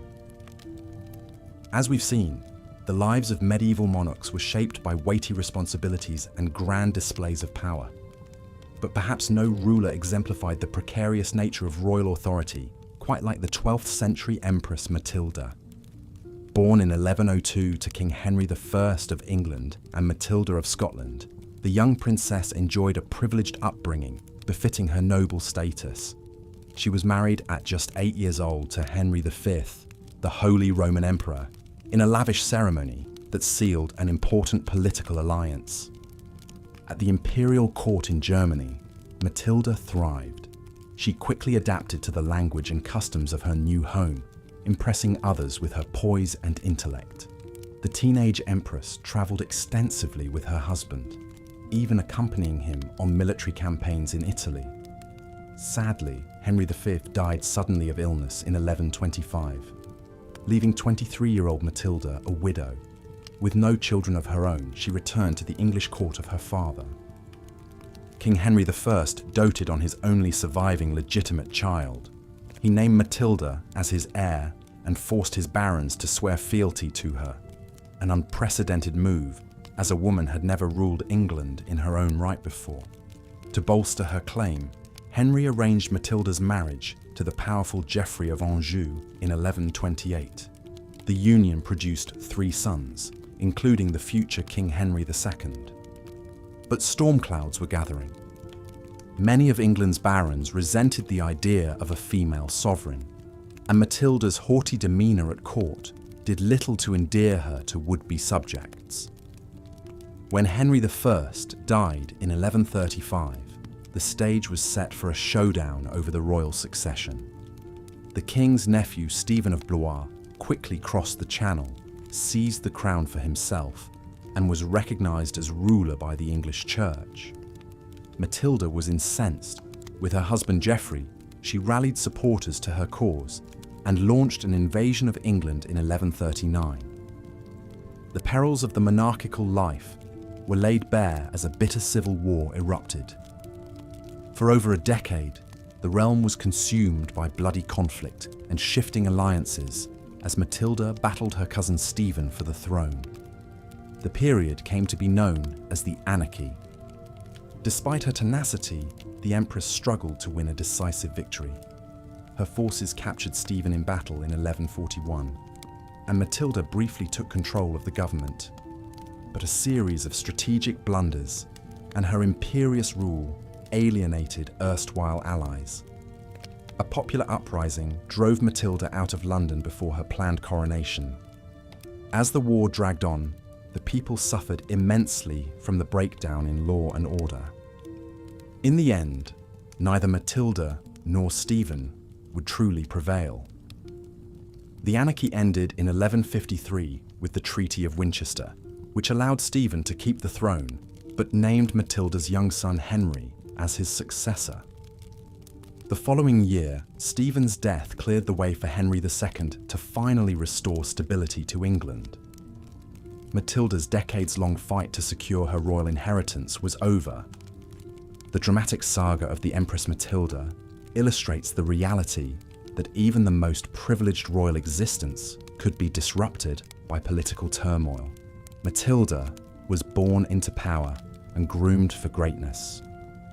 As we've seen, the lives of medieval monarchs were shaped by weighty responsibilities and grand displays of power. But perhaps no ruler exemplified the precarious nature of royal authority quite like the 12th century Empress Matilda. Born in 1102 to King Henry I of England and Matilda of Scotland, the young princess enjoyed a privileged upbringing befitting her noble status. She was married at just 8 years old to Henry V, the Holy Roman Emperor, in a lavish ceremony that sealed an important political alliance. At the imperial court in Germany, Matilda thrived. She quickly adapted to the language and customs of her new home, impressing others with her poise and intellect. The teenage empress traveled extensively with her husband, even accompanying him on military campaigns in Italy. Sadly, Henry V died suddenly of illness in 1125, leaving 23-year-old Matilda a widow. With no children of her own, she returned to the English court of her father. King Henry I doted on his only surviving legitimate child. He named Matilda as his heir and forced his barons to swear fealty to her, an unprecedented move, as a woman had never ruled England in her own right before. To bolster her claim, Henry arranged Matilda's marriage to the powerful Geoffrey of Anjou in 1128. The union produced 3 sons, including the future King Henry II. But storm clouds were gathering. Many of England's barons resented the idea of a female sovereign, and Matilda's haughty demeanour at court did little to endear her to would-be subjects. When Henry I died in 1135, the stage was set for a showdown over the royal succession. The king's nephew Stephen of Blois quickly crossed the Channel, seized the crown for himself, and was recognised as ruler by the English church. Matilda was incensed, with her husband Geoffrey she rallied supporters to her cause and launched an invasion of England in 1139. The perils of the monarchical life were laid bare as a bitter civil war erupted. For over a decade, the realm was consumed by bloody conflict and shifting alliances as Matilda battled her cousin Stephen for the throne. The period came to be known as the Anarchy. Despite her tenacity, the Empress struggled to win a decisive victory. Her forces captured Stephen in battle in 1141, and Matilda briefly took control of the government. But a series of strategic blunders and her imperious rule alienated erstwhile allies. A popular uprising drove Matilda out of London before her planned coronation. As the war dragged on, the people suffered immensely from the breakdown in law and order. In the end, neither Matilda nor Stephen would truly prevail. The anarchy ended in 1153 with the Treaty of Winchester, which allowed Stephen to keep the throne, but named Matilda's young son Henry as his successor. The following year, Stephen's death cleared the way for Henry II to finally restore stability to England. Matilda's decades-long fight to secure her royal inheritance was over. The dramatic saga of the Empress Matilda illustrates the reality that even the most privileged royal existence could be disrupted by political turmoil. Matilda was born into power and groomed for greatness,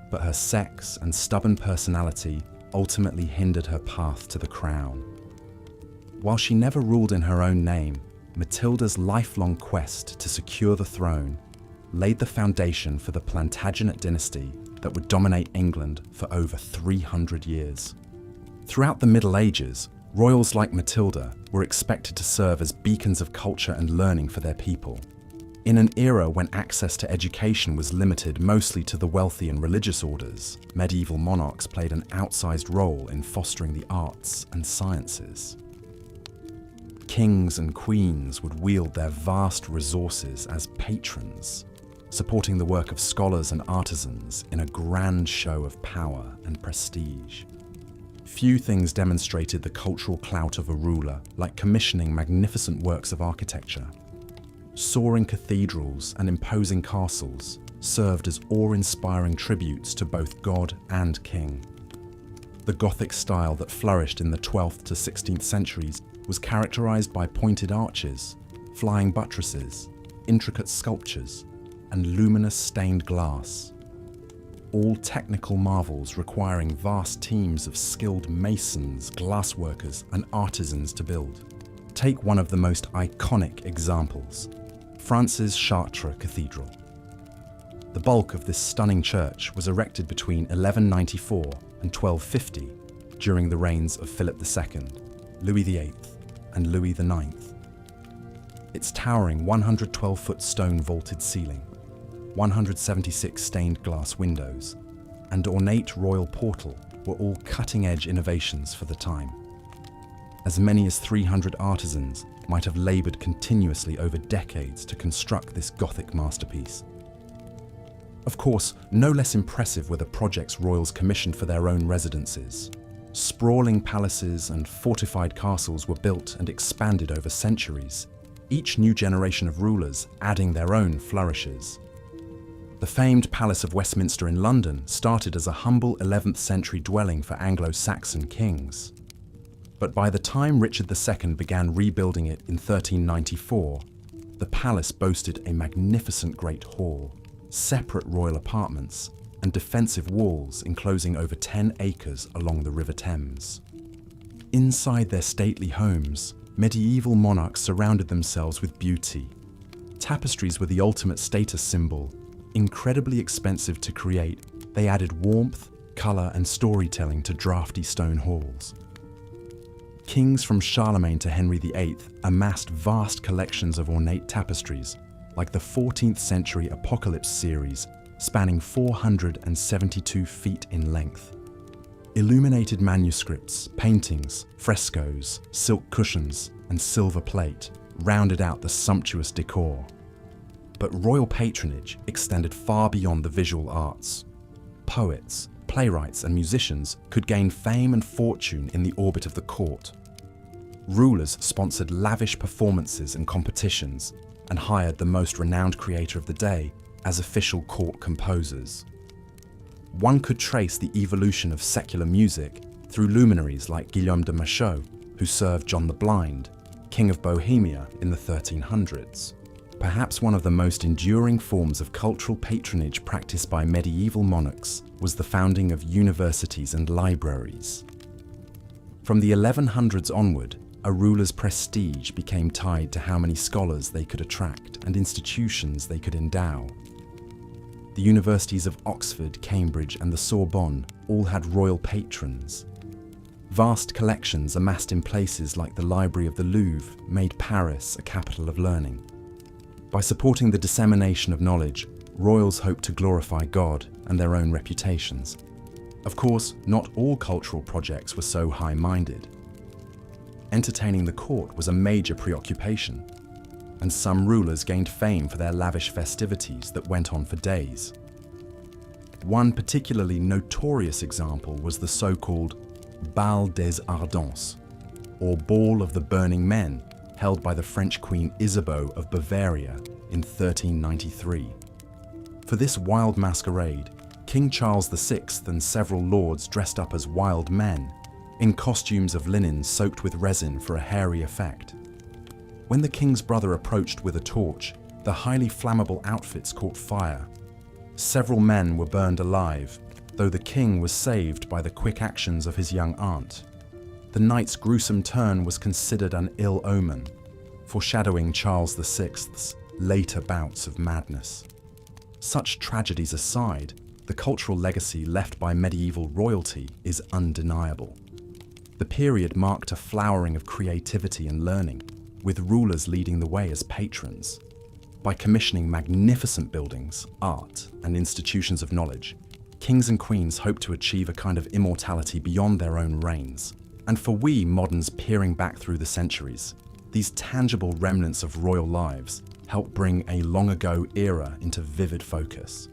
but her sex and stubborn personality ultimately hindered her path to the crown. While she never ruled in her own name, Matilda's lifelong quest to secure the throne laid the foundation for the Plantagenet dynasty that would dominate England for over 300 years. Throughout the Middle Ages, royals like Matilda were expected to serve as beacons of culture and learning for their people. In an era when access to education was limited mostly to the wealthy and religious orders, medieval monarchs played an outsized role in fostering the arts and sciences. Kings and queens would wield their vast resources as patrons, supporting the work of scholars and artisans in a grand show of power and prestige. Few things demonstrated the cultural clout of a ruler like commissioning magnificent works of architecture. Soaring cathedrals and imposing castles served as awe-inspiring tributes to both God and king. The Gothic style that flourished in the 12th to 16th centuries was characterized by pointed arches, flying buttresses, intricate sculptures, and luminous stained glass. All technical marvels requiring vast teams of skilled masons, glassworkers, and artisans to build. Take one of the most iconic examples, France's Chartres Cathedral. The bulk of this stunning church was erected between 1194 and 1250 during the reigns of Philip II, Louis VIII, and Louis IX. Its towering 112-foot stone vaulted ceiling, 176 stained glass windows, and ornate royal portal were all cutting-edge innovations for the time. As many as 300 artisans might have labored continuously over decades to construct this Gothic masterpiece. Of course, no less impressive were the projects royals commissioned for their own residences. Sprawling palaces and fortified castles were built and expanded over centuries, each new generation of rulers adding their own flourishes. The famed Palace of Westminster in London started as a humble 11th century dwelling for Anglo-Saxon kings. But by the time Richard II began rebuilding it in 1394, the palace boasted a magnificent great hall, separate royal apartments, and defensive walls enclosing over 10 acres along the River Thames. Inside their stately homes, medieval monarchs surrounded themselves with beauty. Tapestries were the ultimate status symbol. Incredibly expensive to create, they added warmth, colour, and storytelling to drafty stone halls. Kings from Charlemagne to Henry VIII amassed vast collections of ornate tapestries, like the 14th century Apocalypse series, spanning 472 feet in length. Illuminated manuscripts, paintings, frescoes, silk cushions, and silver plate rounded out the sumptuous decor. But royal patronage extended far beyond the visual arts. Poets, playwrights and musicians could gain fame and fortune in the orbit of the court. Rulers sponsored lavish performances and competitions and hired the most renowned creator of the day as official court composers. One could trace the evolution of secular music through luminaries like Guillaume de Machaut, who served John the Blind, King of Bohemia in the 1300s. Perhaps one of the most enduring forms of cultural patronage practiced by medieval monarchs was the founding of universities and libraries. From the 1100s onward, a ruler's prestige became tied to how many scholars they could attract and institutions they could endow. The universities of Oxford, Cambridge, and the Sorbonne all had royal patrons. Vast collections amassed in places like the Library of the Louvre made Paris a capital of learning. By supporting the dissemination of knowledge, royals hoped to glorify God and their own reputations. Of course, not all cultural projects were so high-minded. Entertaining the court was a major preoccupation, and some rulers gained fame for their lavish festivities that went on for days. One particularly notorious example was the so-called Bal des Ardents, or Ball of the Burning Men, held by the French Queen Isabeau of Bavaria in 1393. For this wild masquerade, King Charles VI and several lords dressed up as wild men, in costumes of linen soaked with resin for a hairy effect. When the king's brother approached with a torch, the highly flammable outfits caught fire. Several men were burned alive, though the king was saved by the quick actions of his young aunt. The night's gruesome turn was considered an ill omen, foreshadowing Charles VI's later bouts of madness. Such tragedies aside, the cultural legacy left by medieval royalty is undeniable. The period marked a flowering of creativity and learning, with rulers leading the way as patrons. By commissioning magnificent buildings, art, and institutions of knowledge, kings and queens hoped to achieve a kind of immortality beyond their own reigns. And for we moderns peering back through the centuries, these tangible remnants of royal lives help bring a long-ago era into vivid focus.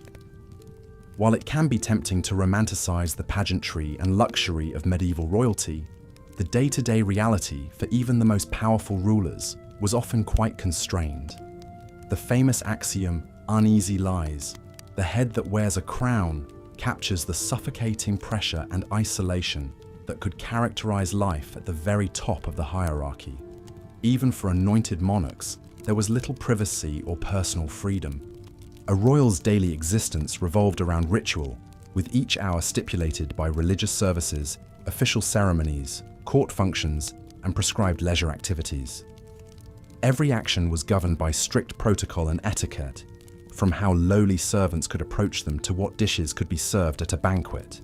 While it can be tempting to romanticize the pageantry and luxury of medieval royalty, the day-to-day reality for even the most powerful rulers was often quite constrained. The famous axiom, uneasy lies, the head that wears a crown, captures the suffocating pressure and isolation that could characterize life at the very top of the hierarchy. Even for anointed monarchs, there was little privacy or personal freedom. A royal's daily existence revolved around ritual, with each hour stipulated by religious services, official ceremonies, court functions, and prescribed leisure activities. Every action was governed by strict protocol and etiquette, from how lowly servants could approach them to what dishes could be served at a banquet.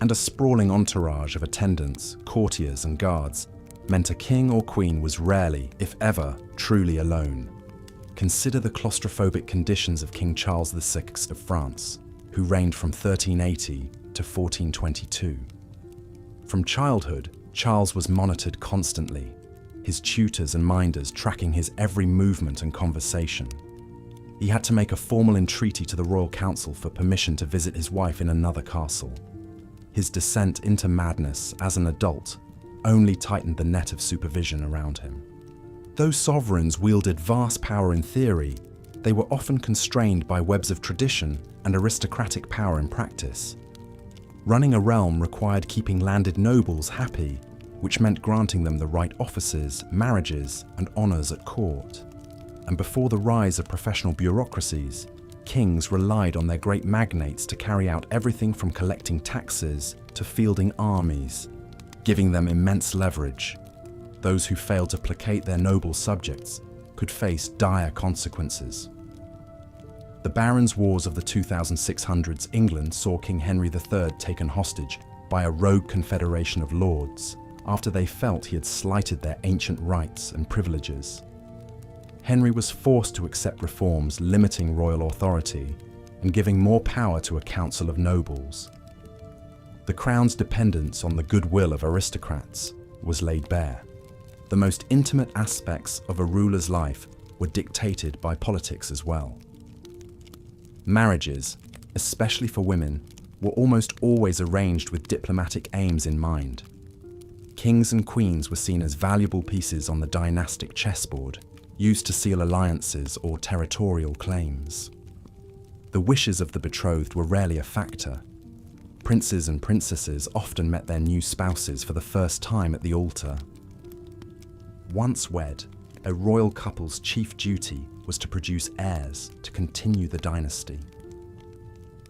And a sprawling entourage of attendants, courtiers, and guards meant a king or queen was rarely, if ever, truly alone. Consider the claustrophobic conditions of King Charles VI of France, who reigned from 1380 to 1422. From childhood, Charles was monitored constantly, his tutors and minders tracking his every movement and conversation. He had to make a formal entreaty to the royal council for permission to visit his wife in another castle. His descent into madness as an adult only tightened the net of supervision around him. Though sovereigns wielded vast power in theory, they were often constrained by webs of tradition and aristocratic power in practice. Running a realm required keeping landed nobles happy, which meant granting them the right offices, marriages, and honors at court. And before the rise of professional bureaucracies, kings relied on their great magnates to carry out everything from collecting taxes to fielding armies, giving them immense leverage. Those who failed to placate their noble subjects could face dire consequences. The Barons' Wars of the 2600s England saw King Henry III taken hostage by a rogue confederation of lords after they felt he had slighted their ancient rights and privileges. Henry was forced to accept reforms limiting royal authority and giving more power to a council of nobles. The crown's dependence on the goodwill of aristocrats was laid bare. The most intimate aspects of a ruler's life were dictated by politics as well. Marriages, especially for women, were almost always arranged with diplomatic aims in mind. Kings and queens were seen as valuable pieces on the dynastic chessboard, used to seal alliances or territorial claims. The wishes of the betrothed were rarely a factor. Princes and princesses often met their new spouses for the first time at the altar. Once wed, a royal couple's chief duty was to produce heirs to continue the dynasty.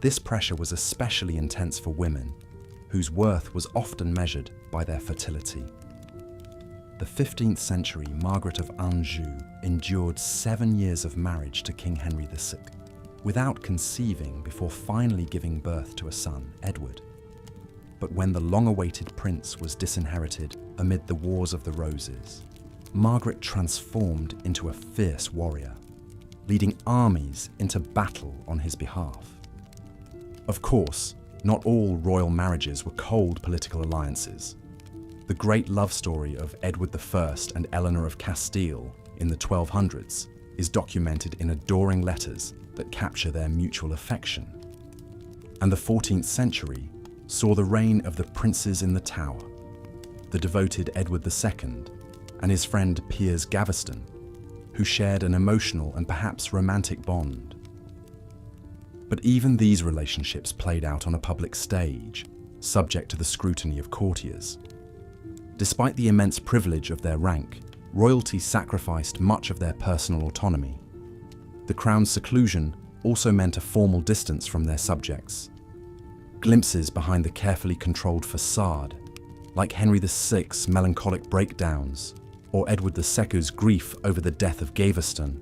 This pressure was especially intense for women, whose worth was often measured by their fertility. The 15th century Margaret of Anjou endured 7 years of marriage to King Henry VI, without conceiving before finally giving birth to a son, Edward. But when the long-awaited prince was disinherited amid the Wars of the Roses, Margaret transformed into a fierce warrior, leading armies into battle on his behalf. Of course, not all royal marriages were cold political alliances. The great love story of Edward I and Eleanor of Castile in the 1200s is documented in adoring letters that capture their mutual affection. And the 14th century saw the reign of the princes in the Tower, the devoted Edward II and his friend Piers Gaveston, who shared an emotional and perhaps romantic bond. But even these relationships played out on a public stage, subject to the scrutiny of courtiers. Despite the immense privilege of their rank, royalty sacrificed much of their personal autonomy. The crown's seclusion also meant a formal distance from their subjects. Glimpses behind the carefully controlled facade, like Henry VI's melancholic breakdowns or Edward II's grief over the death of Gaveston,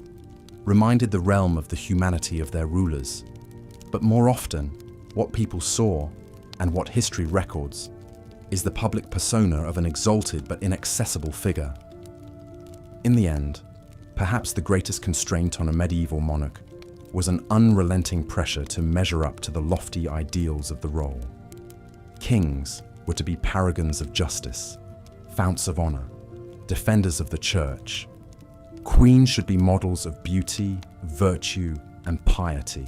reminded the realm of the humanity of their rulers. But more often, what people saw, and what history records, is the public persona of an exalted but inaccessible figure. In the end, perhaps the greatest constraint on a medieval monarch was an unrelenting pressure to measure up to the lofty ideals of the role. Kings were to be paragons of justice, founts of honor, defenders of the church. Queens should be models of beauty, virtue, and piety.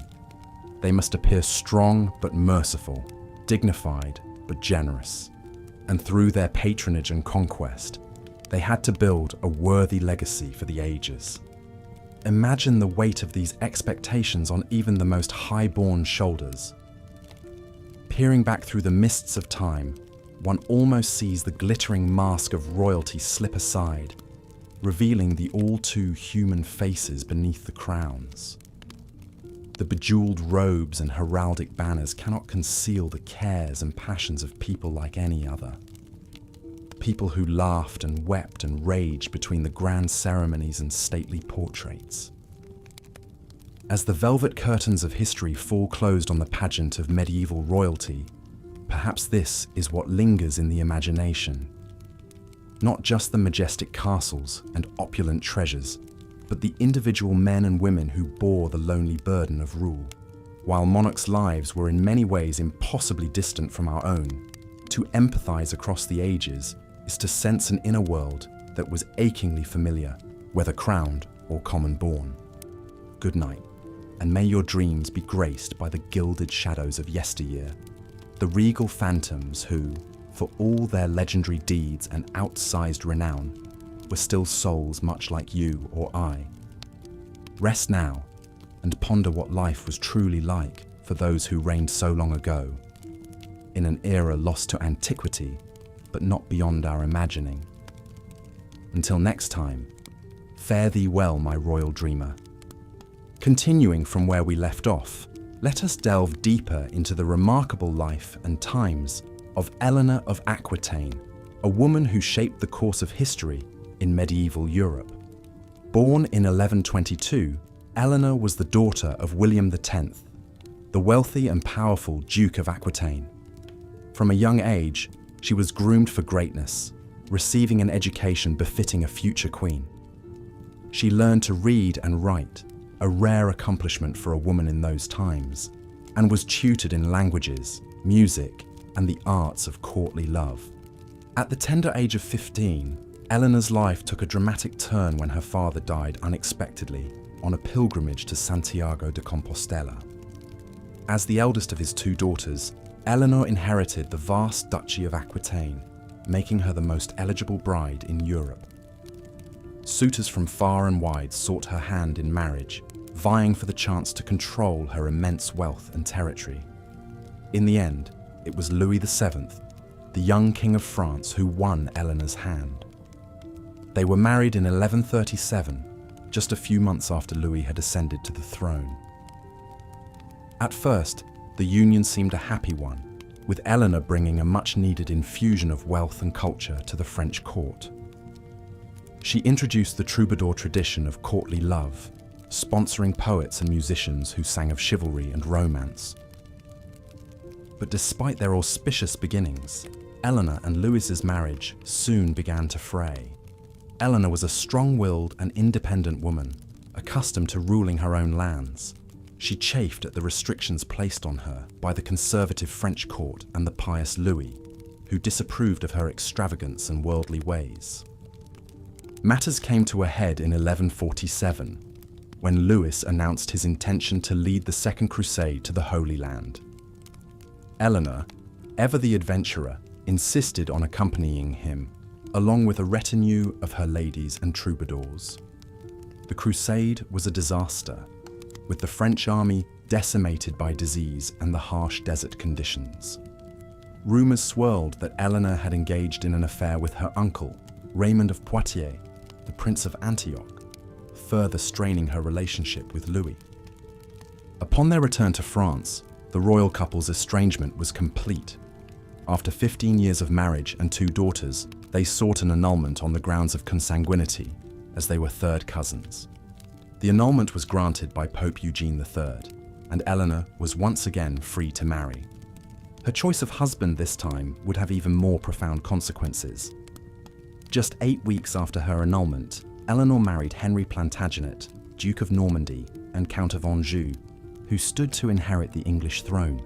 They must appear strong but merciful, dignified but generous. And through their patronage and conquest, they had to build a worthy legacy for the ages. Imagine the weight of these expectations on even the most high-born shoulders. Peering back through the mists of time, one almost sees the glittering mask of royalty slip aside, revealing the all-too-human faces beneath the crowns. The bejeweled robes and heraldic banners cannot conceal the cares and passions of people like any other. People who laughed and wept and raged between the grand ceremonies and stately portraits. As the velvet curtains of history fall closed on the pageant of medieval royalty, perhaps this is what lingers in the imagination. Not just the majestic castles and opulent treasures, but the individual men and women who bore the lonely burden of rule. While monarchs' lives were in many ways impossibly distant from our own, to empathize across the ages is to sense an inner world that was achingly familiar, whether crowned or common-born. Good night, and may your dreams be graced by the gilded shadows of yesteryear, the regal phantoms who, for all their legendary deeds and outsized renown, were still souls much like you or I. Rest now, and ponder what life was truly like for those who reigned so long ago, in an era lost to antiquity, but not beyond our imagining. Until next time, fare thee well, my royal dreamer. Continuing from where we left off, let us delve deeper into the remarkable life and times of Eleanor of Aquitaine, a woman who shaped the course of history in medieval Europe. Born in 1122, Eleanor was the daughter of William X, the wealthy and powerful Duke of Aquitaine. From a young age, she was groomed for greatness, receiving an education befitting a future queen. She learned to read and write, a rare accomplishment for a woman in those times, and was tutored in languages, music, and the arts of courtly love. At the tender age of 15, Eleanor's life took a dramatic turn when her father died unexpectedly on a pilgrimage to Santiago de Compostela. As the eldest of his two daughters, Eleanor inherited the vast Duchy of Aquitaine, making her the most eligible bride in Europe. Suitors from far and wide sought her hand in marriage, vying for the chance to control her immense wealth and territory. In the end, it was Louis VII, the young King of France, who won Eleanor's hand. They were married in 1137, just a few months after Louis had ascended to the throne. At first, the union seemed a happy one, with Eleanor bringing a much-needed infusion of wealth and culture to the French court. She introduced the troubadour tradition of courtly love, sponsoring poets and musicians who sang of chivalry and romance. But despite their auspicious beginnings, Eleanor and Louis's marriage soon began to fray. Eleanor was a strong-willed and independent woman, accustomed to ruling her own lands. She chafed at the restrictions placed on her by the conservative French court and the pious Louis, who disapproved of her extravagance and worldly ways. Matters came to a head in 1147, when Louis announced his intention to lead the Second Crusade to the Holy Land. Eleanor, ever the adventurer, insisted on accompanying him, along with a retinue of her ladies and troubadours. The crusade was a disaster, with the French army decimated by disease and the harsh desert conditions. Rumors swirled that Eleanor had engaged in an affair with her uncle, Raymond of Poitiers, the Prince of Antioch, further straining her relationship with Louis. Upon their return to France, the royal couple's estrangement was complete. After 15 years of marriage and 2 daughters, they sought an annulment on the grounds of consanguinity, as they were third cousins. The annulment was granted by Pope Hygiene III, and Eleanor was once again free to marry. Her choice of husband this time would have even more profound consequences. Just 8 weeks after her annulment, Eleanor married Henry Plantagenet, Duke of Normandy and Count of Anjou, who stood to inherit the English throne.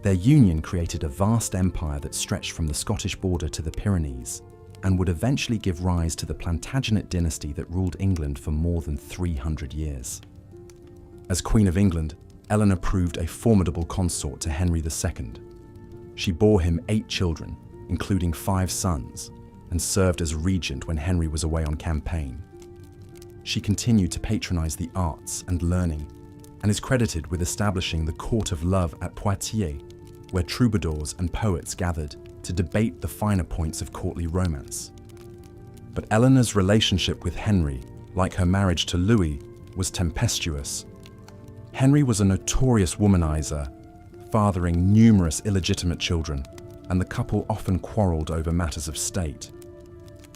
Their union created a vast empire that stretched from the Scottish border to the Pyrenees, and would eventually give rise to the Plantagenet dynasty that ruled England for more than 300 years. As Queen of England, Eleanor proved a formidable consort to Henry II. She bore him 8 children, including 5 sons, and served as regent when Henry was away on campaign. She continued to patronize the arts and learning, and is credited with establishing the Court of Love at Poitiers, where troubadours and poets gathered to debate the finer points of courtly romance. But Eleanor's relationship with Henry, like her marriage to Louis, was tempestuous. Henry was a notorious womanizer, fathering numerous illegitimate children, and the couple often quarreled over matters of state.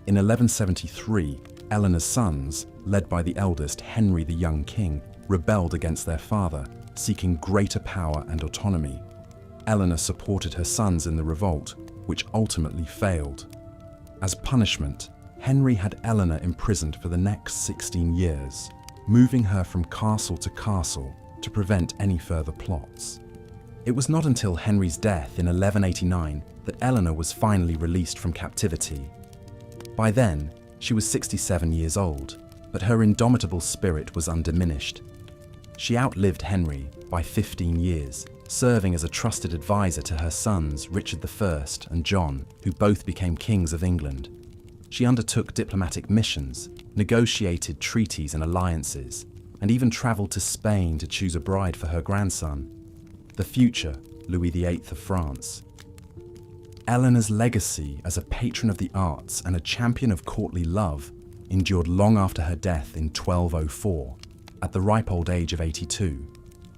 In 1173, Eleanor's sons, led by the eldest Henry the Young King, rebelled against their father, seeking greater power and autonomy. Eleanor supported her sons in the revolt, which ultimately failed. As punishment, Henry had Eleanor imprisoned for the next 16 years, moving her from castle to castle to prevent any further plots. It was not until Henry's death in 1189 that Eleanor was finally released from captivity. By then, she was 67 years old, but her indomitable spirit was undiminished. She outlived Henry by 15 years, serving as a trusted advisor to her sons Richard I and John, who both became kings of England. She undertook diplomatic missions, negotiated treaties and alliances, and even traveled to Spain to choose a bride for her grandson, the future Louis VIII of France. Eleanor's legacy as a patron of the arts and a champion of courtly love endured long after her death in 1204, at the ripe old age of 82.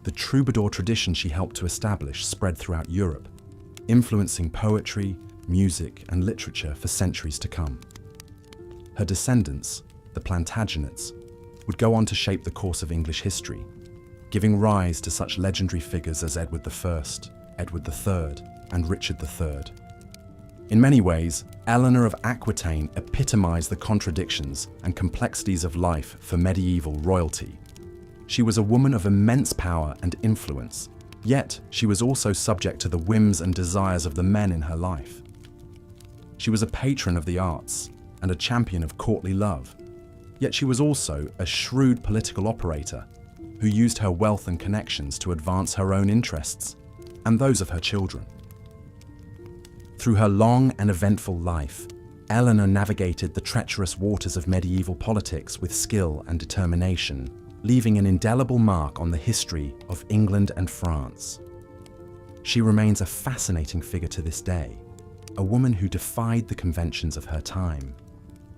The troubadour tradition she helped to establish spread throughout Europe, influencing poetry, music, and literature for centuries to come. Her descendants, the Plantagenets, would go on to shape the course of English history, giving rise to such legendary figures as Edward I, Edward III, and Richard III. In many ways, Eleanor of Aquitaine epitomized the contradictions and complexities of life for medieval royalty. She was a woman of immense power and influence, yet she was also subject to the whims and desires of the men in her life. She was a patron of the arts and a champion of courtly love, yet she was also a shrewd political operator who used her wealth and connections to advance her own interests and those of her children. Through her long and eventful life, Eleanor navigated the treacherous waters of medieval politics with skill and determination, leaving an indelible mark on the history of England and France. She remains a fascinating figure to this day, a woman who defied the conventions of her time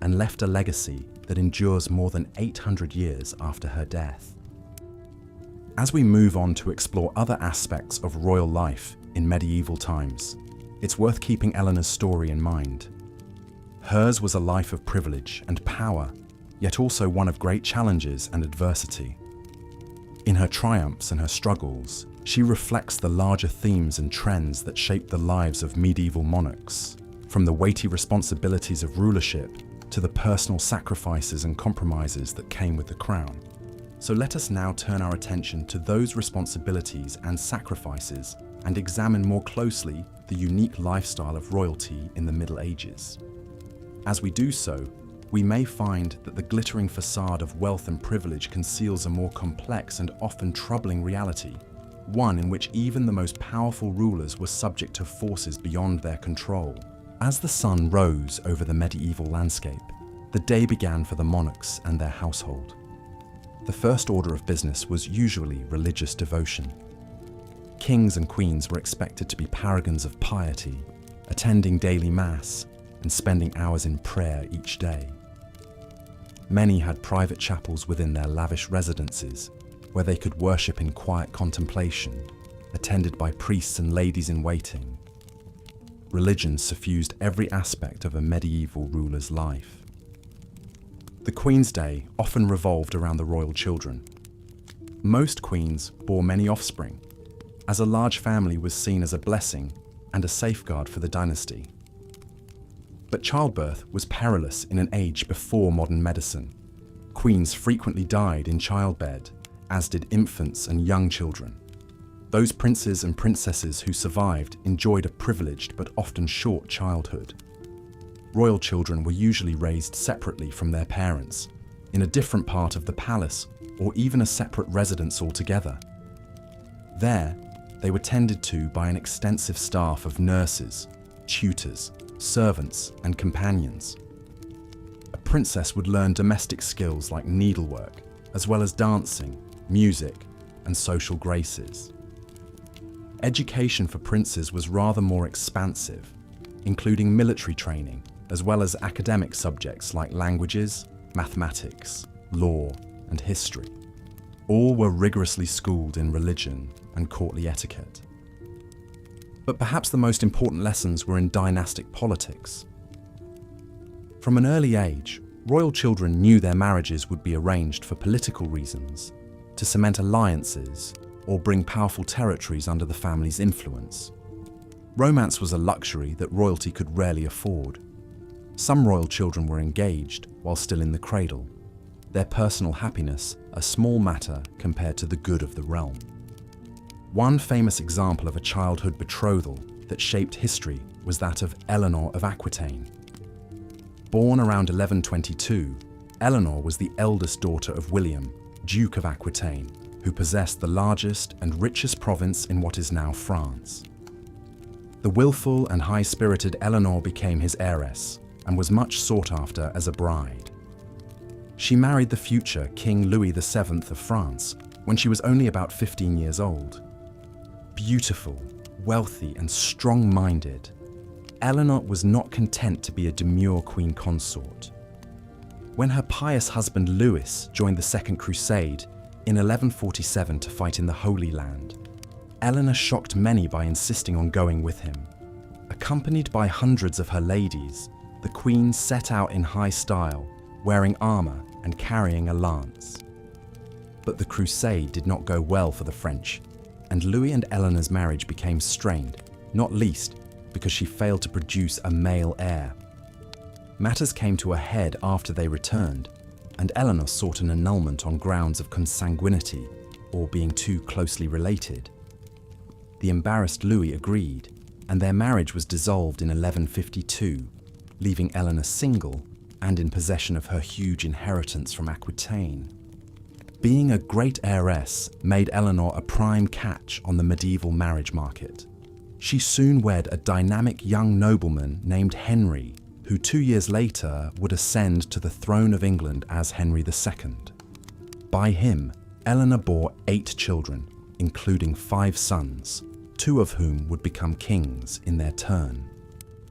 and left a legacy that endures more than 800 years after her death. As we move on to explore other aspects of royal life in medieval times, it's worth keeping Eleanor's story in mind. Hers was a life of privilege and power, yet also one of great challenges and adversity. In her triumphs and her struggles, she reflects the larger themes and trends that shaped the lives of medieval monarchs, from the weighty responsibilities of rulership to the personal sacrifices and compromises that came with the crown. So let us now turn our attention to those responsibilities and sacrifices and examine more closely the unique lifestyle of royalty in the Middle Ages. As we do so, we may find that the glittering facade of wealth and privilege conceals a more complex and often troubling reality, one in which even the most powerful rulers were subject to forces beyond their control. As the sun rose over the medieval landscape, the day began for the monarchs and their household. The first order of business was usually religious devotion. Kings and queens were expected to be paragons of piety, attending daily mass and spending hours in prayer each day. Many had private chapels within their lavish residences, where they could worship in quiet contemplation, attended by priests and ladies-in-waiting. Religion suffused every aspect of a medieval ruler's life. The Queen's Day often revolved around the royal children. Most queens bore many offspring, as a large family was seen as a blessing and a safeguard for the dynasty. But childbirth was perilous in an age before modern medicine. Queens frequently died in childbed, as did infants and young children. Those princes and princesses who survived enjoyed a privileged but often short childhood. Royal children were usually raised separately from their parents, in a different part of the palace or even a separate residence altogether. There, they were tended to by an extensive staff of nurses, tutors, servants, and companions. A princess would learn domestic skills like needlework, as well as dancing, music, and social graces. Education for princes was rather more expansive, including military training, as well as academic subjects like languages, mathematics, law, and history. All were rigorously schooled in religion and courtly etiquette. But perhaps the most important lessons were in dynastic politics. From an early age, royal children knew their marriages would be arranged for political reasons, to cement alliances or bring powerful territories under the family's influence. Romance was a luxury that royalty could rarely afford. Some royal children were engaged while still in the cradle, their personal happiness a small matter compared to the good of the realm. One famous example of a childhood betrothal that shaped history was that of Eleanor of Aquitaine. Born around 1122, Eleanor was the eldest daughter of William, Duke of Aquitaine, who possessed the largest and richest province in what is now France. The willful and high-spirited Eleanor became his heiress and was much sought after as a bride. She married the future King Louis VII of France when she was only about 15 years old. Beautiful, wealthy, and strong-minded, Eleanor was not content to be a demure queen consort. When her pious husband Louis joined the Second Crusade in 1147 to fight in the Holy Land, Eleanor shocked many by insisting on going with him. Accompanied by hundreds of her ladies, the queen set out in high style, wearing armor and carrying a lance. But the crusade did not go well for the French, and Louis and Eleanor's marriage became strained, not least because she failed to produce a male heir. Matters came to a head after they returned, and Eleanor sought an annulment on grounds of consanguinity, or being too closely related. The embarrassed Louis agreed, and their marriage was dissolved in 1152, leaving Eleanor single and in possession of her huge inheritance from Aquitaine. Being a great heiress made Eleanor a prime catch on the medieval marriage market. She soon wed a dynamic young nobleman named Henry, who 2 years later would ascend to the throne of England as Henry II. By him, Eleanor bore 8 children, including 5 sons, 2 of whom would become kings in their turn.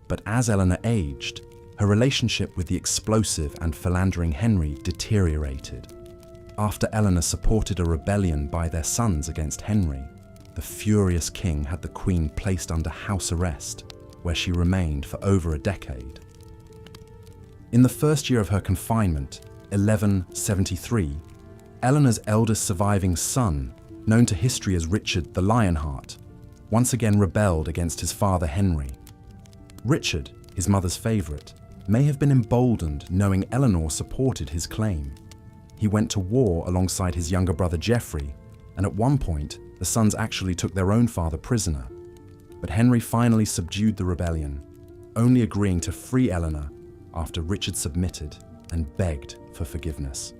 But as Eleanor aged, her relationship with the explosive and philandering Henry deteriorated. After Eleanor supported a rebellion by their sons against Henry, the furious king had the queen placed under house arrest, where she remained for over a decade. In the first year of her confinement, 1173, Eleanor's eldest surviving son, known to history as Richard the Lionheart, once again rebelled against his father Henry. Richard, his mother's favourite, may have been emboldened knowing Eleanor supported his claim. He went to war alongside his younger brother Geoffrey, and at one point, the sons actually took their own father prisoner. But Henry finally subdued the rebellion, only agreeing to free Eleanor after Richard submitted and begged for forgiveness.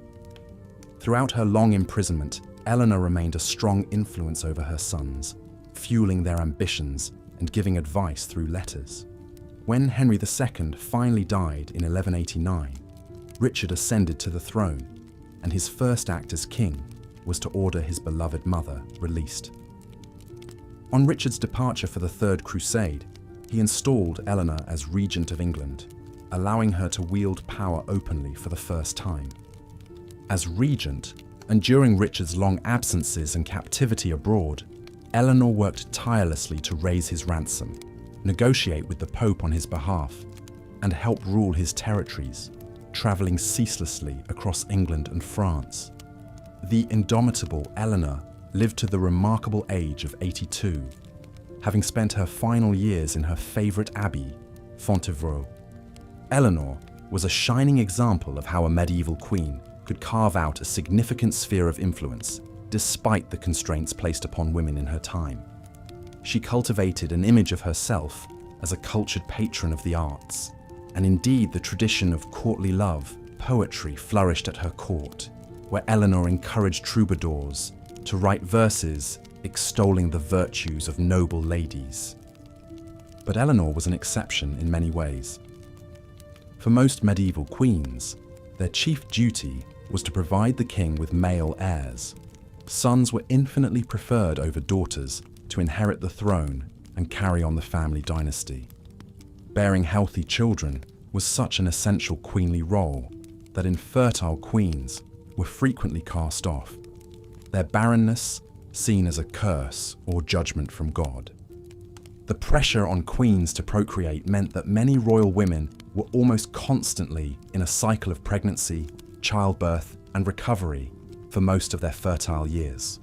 Throughout her long imprisonment, Eleanor remained a strong influence over her sons, fueling their ambitions and giving advice through letters. When Henry II finally died in 1189, Richard ascended to the throne, and his first act as king was to order his beloved mother released. On Richard's departure for the Third Crusade, he installed Eleanor as Regent of England, allowing her to wield power openly for the first time. As regent, and during Richard's long absences and captivity abroad, Eleanor worked tirelessly to raise his ransom, negotiate with the Pope on his behalf, and help rule his territories, travelling ceaselessly across England and France. The indomitable Eleanor lived to the remarkable age of 82, having spent her final years in her favourite abbey, Fontevraud. Eleanor was a shining example of how a medieval queen could carve out a significant sphere of influence despite the constraints placed upon women in her time. She cultivated an image of herself as a cultured patron of the arts, and indeed the tradition of courtly love, poetry flourished at her court, where Eleanor encouraged troubadours to write verses extolling the virtues of noble ladies. But Eleanor was an exception in many ways. For most medieval queens, their chief duty was to provide the king with male heirs. Sons were infinitely preferred over daughters to inherit the throne and carry on the family dynasty. Bearing healthy children was such an essential queenly role that infertile queens were frequently cast off, their barrenness seen as a curse or judgment from God. The pressure on queens to procreate meant that many royal women were almost constantly in a cycle of pregnancy, childbirth, and recovery for most of their fertile years.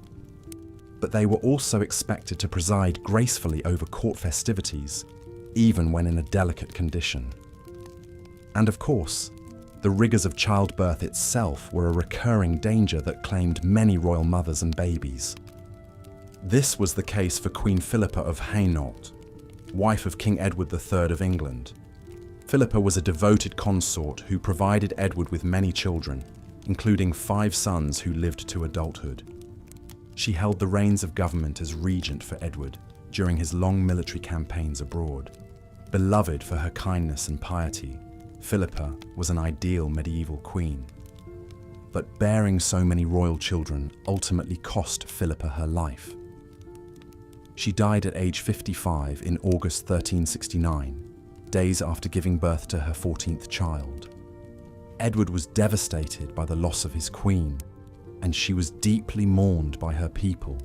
But they were also expected to preside gracefully over court festivities, even when in a delicate condition. And of course, the rigours of childbirth itself were a recurring danger that claimed many royal mothers and babies. This was the case for Queen Philippa of Hainault, wife of King Edward III of England. Philippa was a devoted consort who provided Edward with many children, including 5 sons who lived to adulthood. She held the reins of government as regent for Edward during his long military campaigns abroad. Beloved for her kindness and piety, Philippa was an ideal medieval queen. But bearing so many royal children ultimately cost Philippa her life. She died at age 55 in August 1369, days after giving birth to her 14th child. Edward was devastated by the loss of his queen, and she was deeply mourned by her people.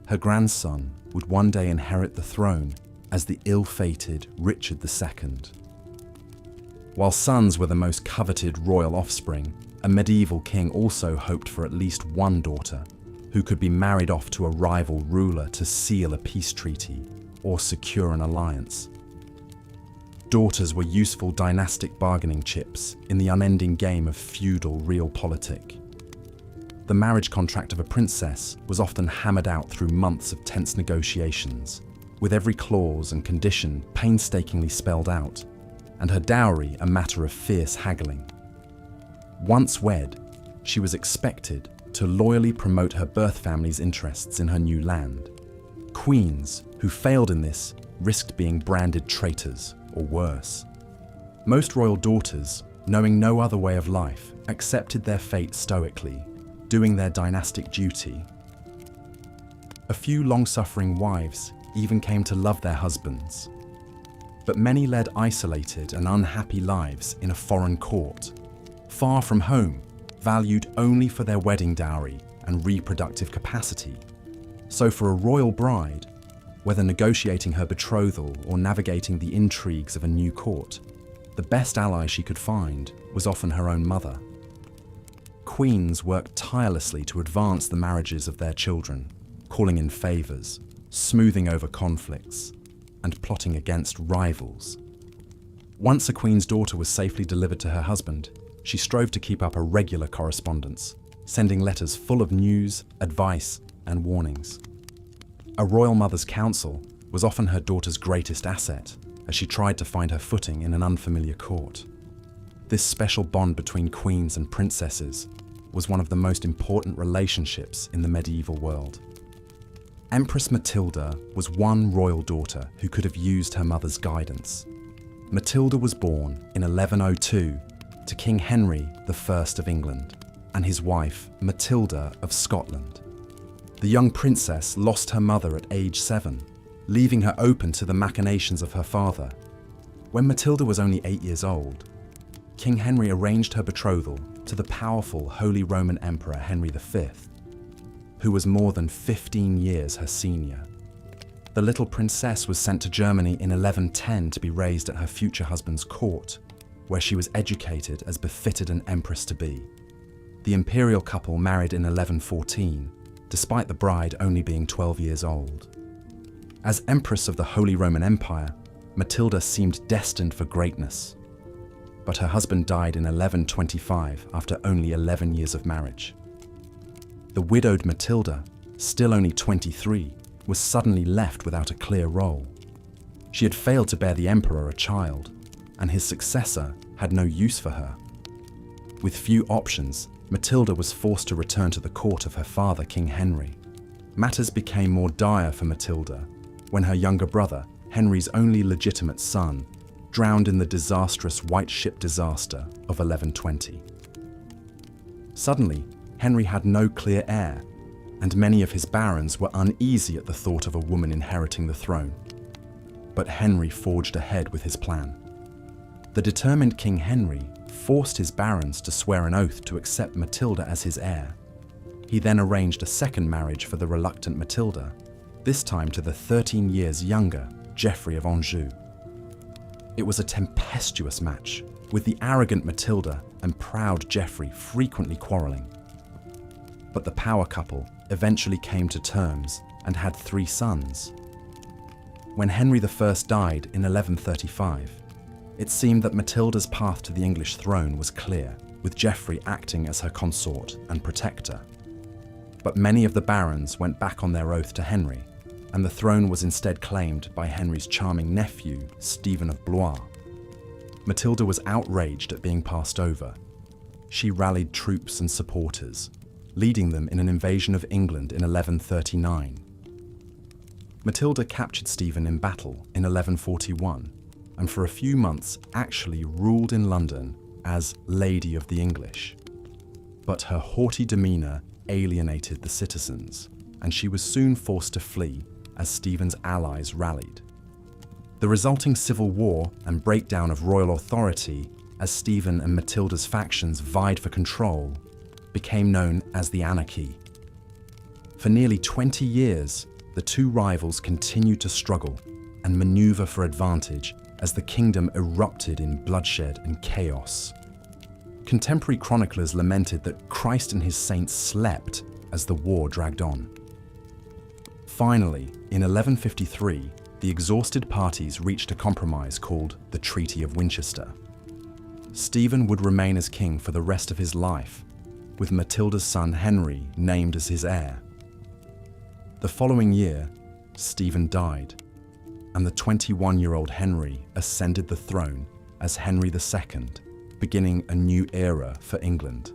Her grandson would one day inherit the throne as the ill-fated Richard II. While sons were the most coveted royal offspring, a medieval king also hoped for at least one daughter, who could be married off to a rival ruler to seal a peace treaty or secure an alliance. Daughters were useful dynastic bargaining chips in the unending game of feudal realpolitik. The marriage contract of a princess was often hammered out through months of tense negotiations, with every clause and condition painstakingly spelled out, and her dowry a matter of fierce haggling. Once wed, she was expected to loyally promote her birth family's interests in her new land. Queens who failed in this risked being branded traitors or worse. Most royal daughters, knowing no other way of life, accepted their fate stoically, doing their dynastic duty. A few long-suffering wives even came to love their husbands. But many led isolated and unhappy lives in a foreign court, far from home, valued only for their wedding dowry and reproductive capacity. So for a royal bride, whether negotiating her betrothal or navigating the intrigues of a new court, the best ally she could find was often her own mother. Queens worked tirelessly to advance the marriages of their children, calling in favors, smoothing over conflicts, and plotting against rivals. Once a queen's daughter was safely delivered to her husband, she strove to keep up a regular correspondence, sending letters full of news, advice, and warnings. A royal mother's counsel was often her daughter's greatest asset, as she tried to find her footing in an unfamiliar court. This special bond between queens and princesses was one of the most important relationships in the medieval world. Empress Matilda was one royal daughter who could have used her mother's guidance. Matilda was born in 1102 to King Henry I of England and his wife Matilda of Scotland. The young princess lost her mother at age 7, leaving her open to the machinations of her father. When Matilda was only 8 years old, King Henry arranged her betrothal to the powerful Holy Roman Emperor Henry V, who was more than 15 years her senior. The little princess was sent to Germany in 1110 to be raised at her future husband's court, where she was educated as befitted an empress to be. The imperial couple married in 1114, despite the bride only being 12 years old. As Empress of the Holy Roman Empire, Matilda seemed destined for greatness. But her husband died in 1125 after only 11 years of marriage. The widowed Matilda, still only 23, was suddenly left without a clear role. She had failed to bear the emperor a child, and his successor had no use for her. With few options, Matilda was forced to return to the court of her father, King Henry. Matters became more dire for Matilda when her younger brother, Henry's only legitimate son, drowned in the disastrous White Ship disaster of 1120. Suddenly, Henry had no clear heir, and many of his barons were uneasy at the thought of a woman inheriting the throne. But Henry forged ahead with his plan. The determined King Henry forced his barons to swear an oath to accept Matilda as his heir. He then arranged a second marriage for the reluctant Matilda, this time to the 13 years younger Geoffrey of Anjou. It was a tempestuous match, with the arrogant Matilda and proud Geoffrey frequently quarrelling. But the power couple eventually came to terms and had 3 sons. When Henry I died in 1135, it seemed that Matilda's path to the English throne was clear, with Geoffrey acting as her consort and protector. But many of the barons went back on their oath to Henry, and the throne was instead claimed by Henry's charming nephew, Stephen of Blois. Matilda was outraged at being passed over. She rallied troops and supporters, leading them in an invasion of England in 1139. Matilda captured Stephen in battle in 1141, and for a few months actually ruled in London as Lady of the English. But her haughty demeanour alienated the citizens, and she was soon forced to flee as Stephen's allies rallied. The resulting civil war and breakdown of royal authority as Stephen and Matilda's factions vied for control became known as the Anarchy. For nearly 20 years, the two rivals continued to struggle and maneuver for advantage as the kingdom erupted in bloodshed and chaos. Contemporary chroniclers lamented that Christ and his saints slept as the war dragged on. Finally, in 1153, the exhausted parties reached a compromise called the Treaty of Winchester. Stephen would remain as king for the rest of his life, with Matilda's son Henry named as his heir. The following year, Stephen died, and the 21-year-old Henry ascended the throne as Henry II, beginning a new era for England.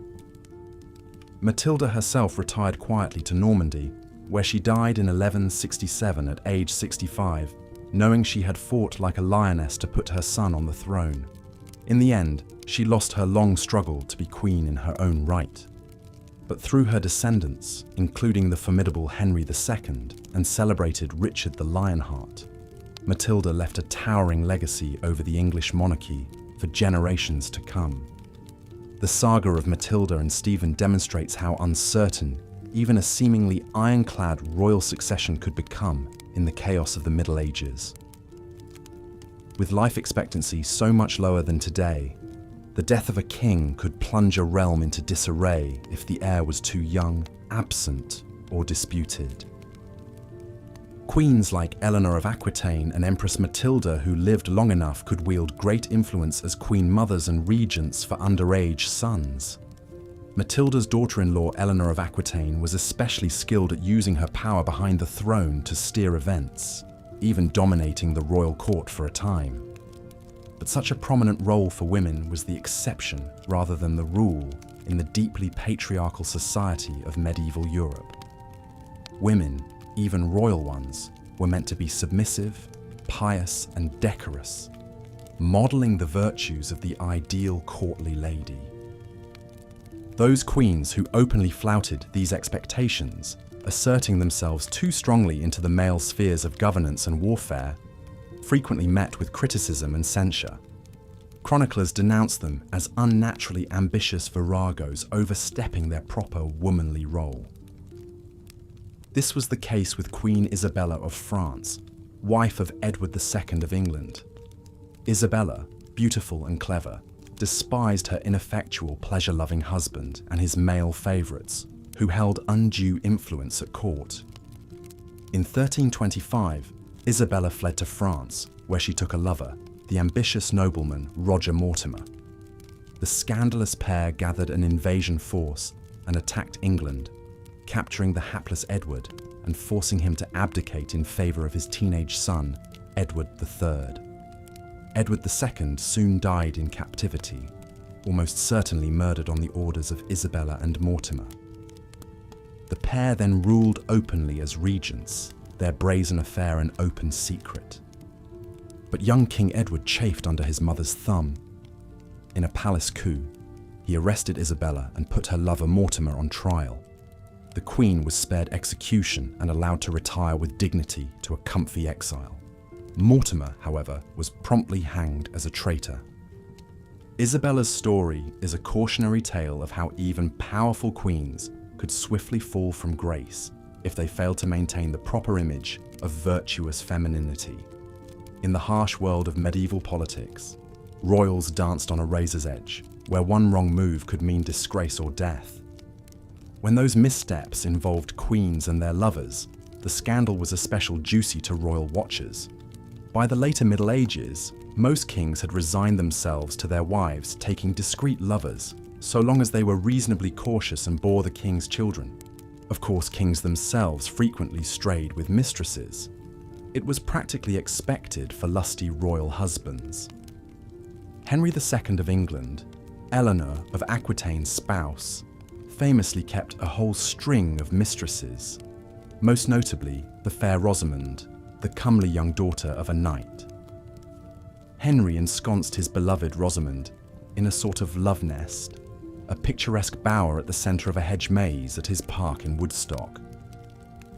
Matilda herself retired quietly to Normandy, where she died in 1167 at age 65, knowing she had fought like a lioness to put her son on the throne. In the end, she lost her long struggle to be queen in her own right. But through her descendants, including the formidable Henry II and celebrated Richard the Lionheart, Matilda left a towering legacy over the English monarchy for generations to come. The saga of Matilda and Stephen demonstrates how uncertain even a seemingly ironclad royal succession could become in the chaos of the Middle Ages. With life expectancy so much lower than today, the death of a king could plunge a realm into disarray if the heir was too young, absent, or disputed. Queens like Eleanor of Aquitaine and Empress Matilda, who lived long enough, could wield great influence as queen mothers and regents for underage sons. Matilda's daughter-in-law Eleanor of Aquitaine was especially skilled at using her power behind the throne to steer events, even dominating the royal court for a time. But such a prominent role for women was the exception rather than the rule in the deeply patriarchal society of medieval Europe. Women, even royal ones, were meant to be submissive, pious, and decorous, modeling the virtues of the ideal courtly lady. Those queens who openly flouted these expectations, asserting themselves too strongly into the male spheres of governance and warfare, frequently met with criticism and censure. Chroniclers denounced them as unnaturally ambitious viragos overstepping their proper womanly role. This was the case with Queen Isabella of France, wife of Edward II of England. Isabella, beautiful and clever, despised her ineffectual, pleasure-loving husband and his male favourites, who held undue influence at court. In 1325, Isabella fled to France, where she took a lover, the ambitious nobleman Roger Mortimer. The scandalous pair gathered an invasion force and attacked England, capturing the hapless Edward and forcing him to abdicate in favour of his teenage son, Edward III. Edward II soon died in captivity, almost certainly murdered on the orders of Isabella and Mortimer. The pair then ruled openly as regents, their brazen affair an open secret. But young King Edward chafed under his mother's thumb. In a palace coup, he arrested Isabella and put her lover Mortimer on trial. The Queen was spared execution and allowed to retire with dignity to a comfy exile. Mortimer, however, was promptly hanged as a traitor. Isabella's story is a cautionary tale of how even powerful queens could swiftly fall from grace if they failed to maintain the proper image of virtuous femininity. In the harsh world of medieval politics, royals danced on a razor's edge, where one wrong move could mean disgrace or death. When those missteps involved queens and their lovers, the scandal was especially juicy to royal watchers. By the later Middle Ages, most kings had resigned themselves to their wives taking discreet lovers, so long as they were reasonably cautious and bore the king's children. Of course, kings themselves frequently strayed with mistresses. It was practically expected for lusty royal husbands. Henry II of England, Eleanor of Aquitaine's spouse, famously kept a whole string of mistresses, most notably the fair Rosamond, the comely young daughter of a knight. Henry ensconced his beloved Rosamond in a sort of love nest, a picturesque bower at the centre of a hedge maze at his park in Woodstock.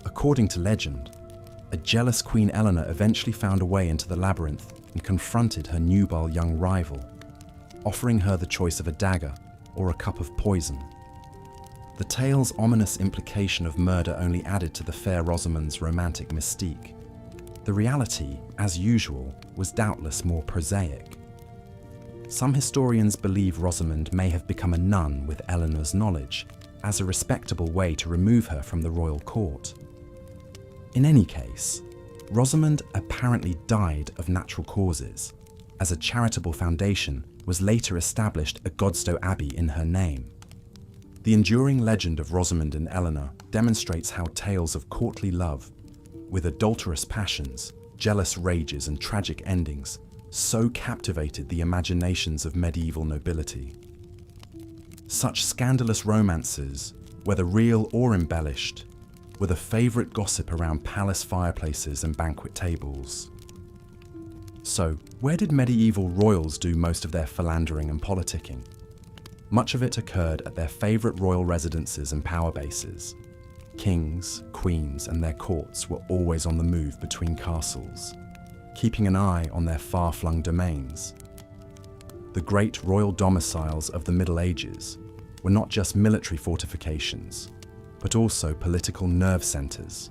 According to legend, a jealous Queen Eleanor eventually found a way into the labyrinth and confronted her nubile young rival, offering her the choice of a dagger or a cup of poison. The tale's ominous implication of murder only added to the fair Rosamond's romantic mystique. The reality, as usual, was doubtless more prosaic. Some historians believe Rosamond may have become a nun with Eleanor's knowledge, as a respectable way to remove her from the royal court. In any case, Rosamond apparently died of natural causes, as a charitable foundation was later established at Godstow Abbey in her name. The enduring legend of Rosamond and Eleanor demonstrates how tales of courtly love, with adulterous passions, jealous rages, and tragic endings, so captivated the imaginations of medieval nobility. Such scandalous romances whether real or embellished, were the favourite gossip around palace fireplaces and banquet tables. So, where did medieval royals do most of their philandering and politicking? Much of it occurred at their favourite royal residences and power bases. Kings, queens, and their courts were always on the move between castles, keeping an eye on their far-flung domains. The great royal domiciles of the Middle Ages were not just military fortifications, but also political nerve centres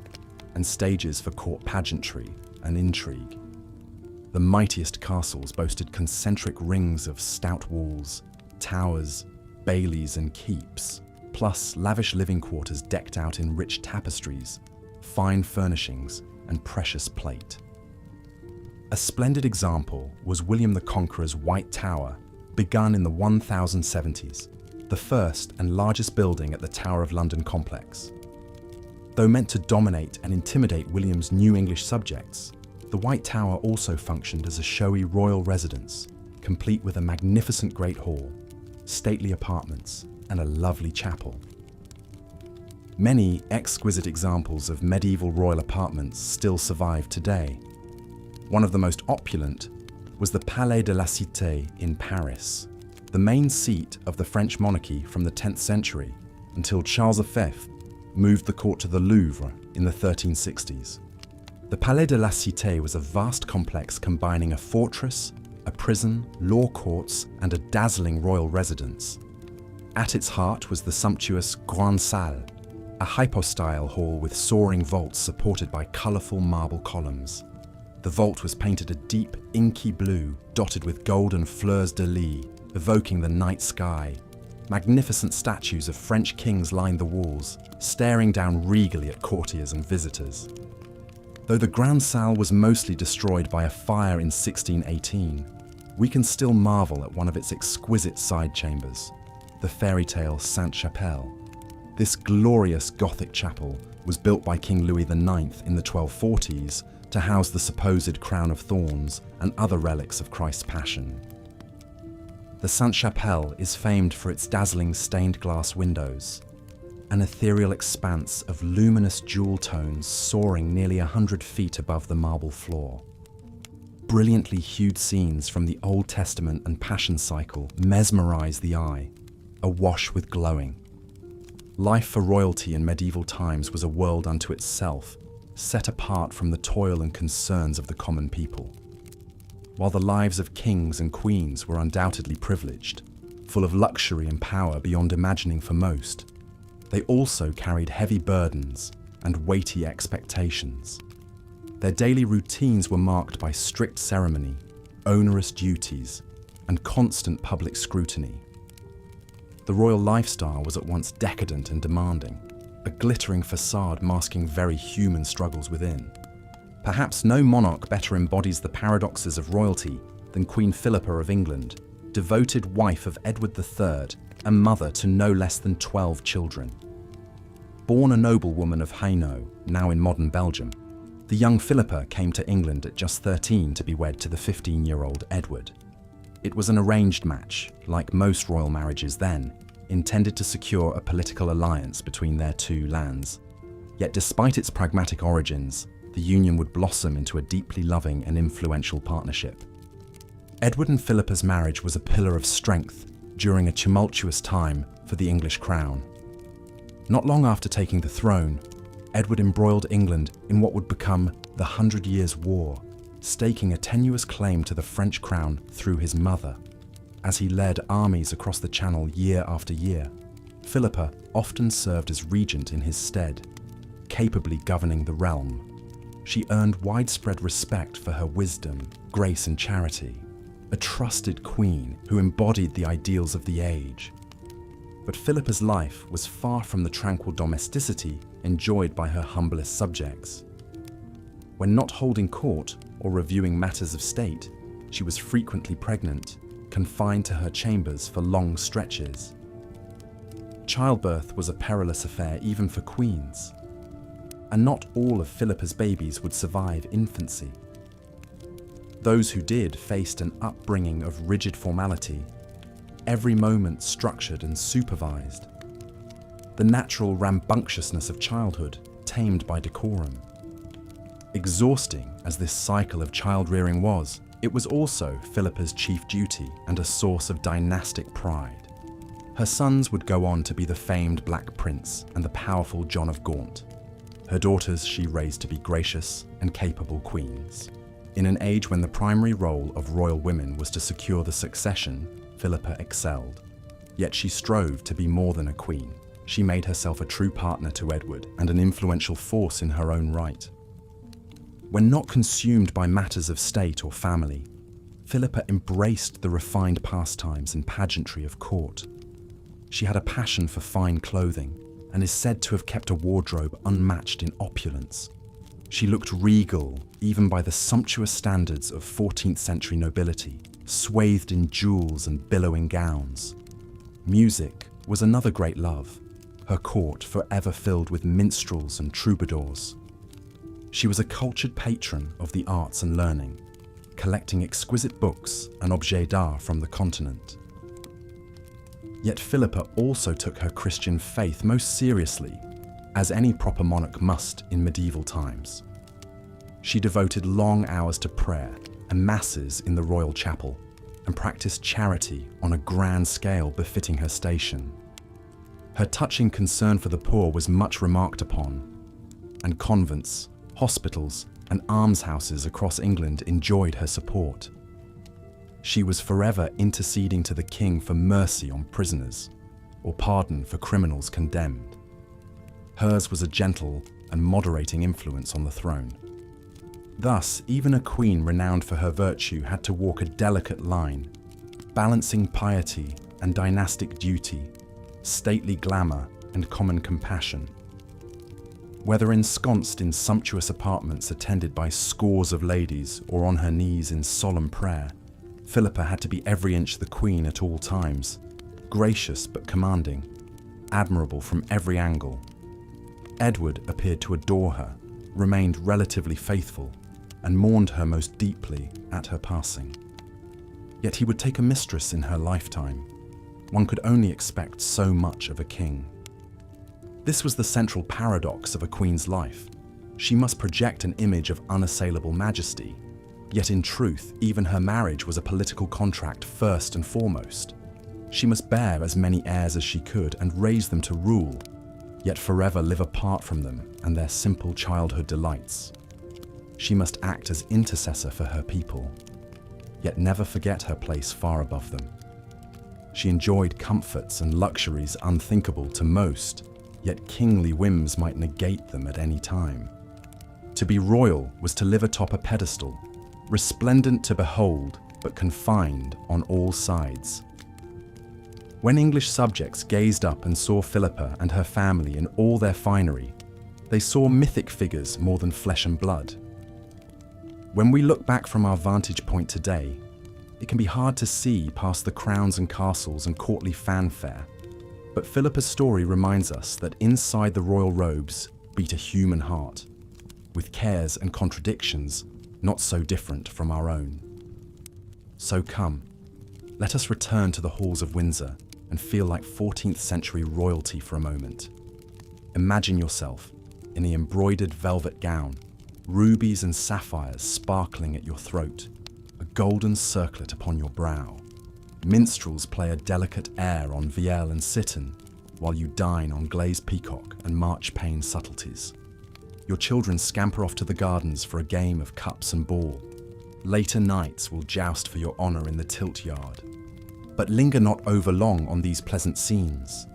and stages for court pageantry and intrigue. The mightiest castles boasted concentric rings of stout walls, towers, baileys and keeps, plus lavish living quarters decked out in rich tapestries, fine furnishings and precious plate. A splendid example was William the Conqueror's White Tower, begun in the 1070s, the first and largest building at the Tower of London complex. Though meant to dominate and intimidate William's new English subjects, the White Tower also functioned as a showy royal residence, complete with a magnificent Great Hall, stately apartments, and a lovely chapel. Many exquisite examples of medieval royal apartments still survive today. One of the most opulent was the Palais de la Cité in Paris, the main seat of the French monarchy from the 10th century until Charles V moved the court to the Louvre in the 1360s. The Palais de la Cité was a vast complex combining a fortress, a prison, law courts, and a dazzling royal residence. At its heart was the sumptuous Grande Salle, a hypostyle hall with soaring vaults supported by colourful marble columns. The vault was painted a deep, inky blue, dotted with golden fleurs-de-lis, evoking the night sky. Magnificent statues of French kings lined the walls, staring down regally at courtiers and visitors. Though the Grande Salle was mostly destroyed by a fire in 1618, we can still marvel at one of its exquisite side chambers, the fairy tale Sainte-Chapelle. This glorious Gothic chapel was built by King Louis IX in the 1240s to house the supposed crown of thorns and other relics of Christ's Passion. The Sainte-Chapelle is famed for its dazzling stained glass windows, an ethereal expanse of luminous jewel tones soaring nearly 100 feet above the marble floor. Brilliantly hued scenes from the Old Testament and Passion cycle mesmerize the eye, awash with glowing. Life for royalty in medieval times was a world unto itself, set apart from the toil and concerns of the common people. While the lives of kings and queens were undoubtedly privileged, full of luxury and power beyond imagining for most, they also carried heavy burdens and weighty expectations. Their daily routines were marked by strict ceremony, onerous duties, and constant public scrutiny. The royal lifestyle was at once decadent and demanding, a glittering facade masking very human struggles within. Perhaps no monarch better embodies the paradoxes of royalty than Queen Philippa of England, devoted wife of Edward III and mother to no less than 12 children. Born a noblewoman of Hainaut, now in modern Belgium, the young Philippa came to England at just 13 to be wed to the 15-year-old Edward. It was an arranged match, like most royal marriages then, intended to secure a political alliance between their two lands. Yet despite its pragmatic origins, the union would blossom into a deeply loving and influential partnership. Edward and Philippa's marriage was a pillar of strength during a tumultuous time for the English crown. Not long after taking the throne, Edward embroiled England in what would become the 100 Years' War, staking a tenuous claim to the French crown through his mother. As he led armies across the Channel year after year, Philippa often served as regent in his stead, capably governing the realm. She earned widespread respect for her wisdom, grace and charity, a trusted queen who embodied the ideals of the age. But Philippa's life was far from the tranquil domesticity enjoyed by her humblest subjects. When not holding court or reviewing matters of state, she was frequently pregnant, confined to her chambers for long stretches. Childbirth was a perilous affair even for queens, and not all of Philippa's babies would survive infancy. Those who did faced an upbringing of rigid formality, every moment structured and supervised. The the natural rambunctiousness of childhood, tamed by decorum. Exhausting as this cycle of child-rearing was, it was also Philippa's chief duty and a source of dynastic pride. Her sons would go on to be the famed Black Prince and the powerful John of Gaunt. Her daughters she raised to be gracious and capable queens. In an age when the primary role of royal women was to secure the succession, Philippa excelled. Yet she strove to be more than a queen. She made herself a true partner to Edward and an influential force in her own right. When not consumed by matters of state or family, Philippa embraced the refined pastimes and pageantry of court. She had a passion for fine clothing and is said to have kept a wardrobe unmatched in opulence. She looked regal even by the sumptuous standards of 14th century nobility, swathed in jewels and billowing gowns. Music was another great love, her court forever filled with minstrels and troubadours. She was a cultured patron of the arts and learning, collecting exquisite books and objets d'art from the continent. Yet Philippa also took her Christian faith most seriously, as any proper monarch must in medieval times. She devoted long hours to prayer and masses in the royal chapel, and practiced charity on a grand scale befitting her station. Her touching concern for the poor was much remarked upon, and convents, hospitals, and almshouses across England enjoyed her support. She was forever interceding to the king for mercy on prisoners, or pardon for criminals condemned. Hers was a gentle and moderating influence on the throne. Thus, even a queen renowned for her virtue had to walk a delicate line, balancing piety and dynastic duty, stately glamour and common compassion. Whether ensconced in sumptuous apartments attended by scores of ladies or on her knees in solemn prayer, Philippa had to be every inch the queen at all times, gracious but commanding, admirable from every angle. Edward appeared to adore her, remained relatively faithful, and mourned her most deeply at her passing. Yet he would take a mistress in her lifetime. One could only expect so much of a king. This was the central paradox of a queen's life. She must project an image of unassailable majesty, yet in truth, even her marriage was a political contract first and foremost. She must bear as many heirs as she could and raise them to rule, yet forever live apart from them and their simple childhood delights. She must act as intercessor for her people, yet never forget her place far above them. She enjoyed comforts and luxuries unthinkable to most, yet kingly whims might negate them at any time. To be royal was to live atop a pedestal, resplendent to behold, but confined on all sides. When English subjects gazed up and saw Philippa and her family in all their finery, they saw mythic figures more than flesh and blood. When we look back from our vantage point today, it can be hard to see past the crowns and castles and courtly fanfare. But Philippa's story reminds us that inside the royal robes beat a human heart, with cares and contradictions not so different from our own. So come, let us return to the halls of Windsor and feel like 14th century royalty for a moment. Imagine yourself in the embroidered velvet gown, rubies and sapphires sparkling at your throat, a golden circlet upon your brow. Minstrels play a delicate air on vielle and cittern, while you dine on glazed peacock and marchpane subtleties. Your children scamper off to the gardens for a game of cups and ball. Later nights will joust for your honour in the tilt yard. But linger not over long on these pleasant scenes,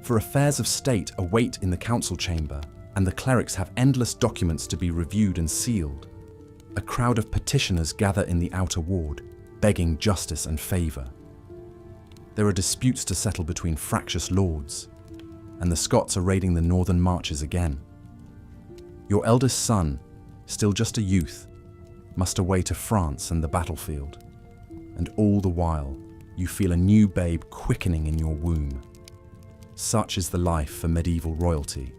for affairs of state await in the council chamber, and the clerics have endless documents to be reviewed and sealed. A crowd of petitioners gather in the outer ward, begging justice and favour. There are disputes to settle between fractious lords, and the Scots are raiding the northern marches again. Your eldest son, still just a youth, must away to France and the battlefield, and all the while you feel a new babe quickening in your womb. Such is the life for medieval royalty.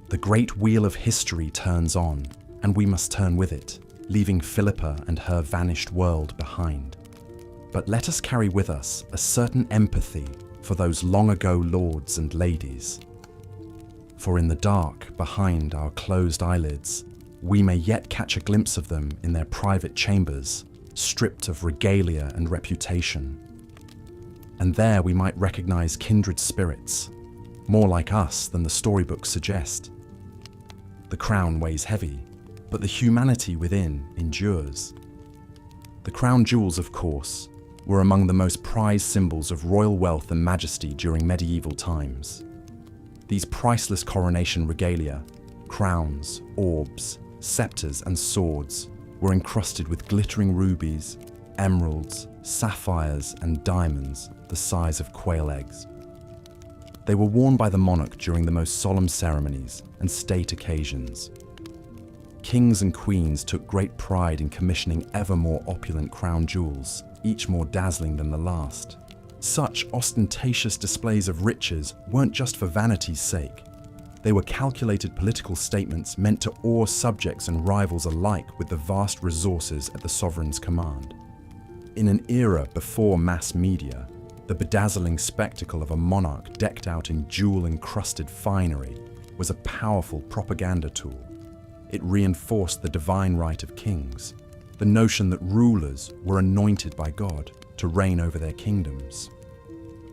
The great wheel of history turns on, and we must turn with it, leaving Philippa and her vanished world behind. But let us carry with us a certain empathy for those long-ago lords and ladies. For in the dark, behind our closed eyelids, we may yet catch a glimpse of them in their private chambers, stripped of regalia and reputation. And there we might recognize kindred spirits, more like us than the storybooks suggest. The crown weighs heavy, but the humanity within endures. The crown jewels, of course, were among the most prized symbols of royal wealth and majesty during medieval times. These priceless coronation regalia, crowns, orbs, scepters, and swords were encrusted with glittering rubies, emeralds, sapphires, and diamonds the size of quail eggs. They were worn by the monarch during the most solemn ceremonies and state occasions. Kings and queens took great pride in commissioning ever more opulent crown jewels, each more dazzling than the last. Such ostentatious displays of riches weren't just for vanity's sake. They were calculated political statements meant to awe subjects and rivals alike with the vast resources at the sovereign's command. In an era before mass media, the bedazzling spectacle of a monarch decked out in jewel-encrusted finery was a powerful propaganda tool. It reinforced the divine right of kings, the notion that rulers were anointed by God to reign over their kingdoms.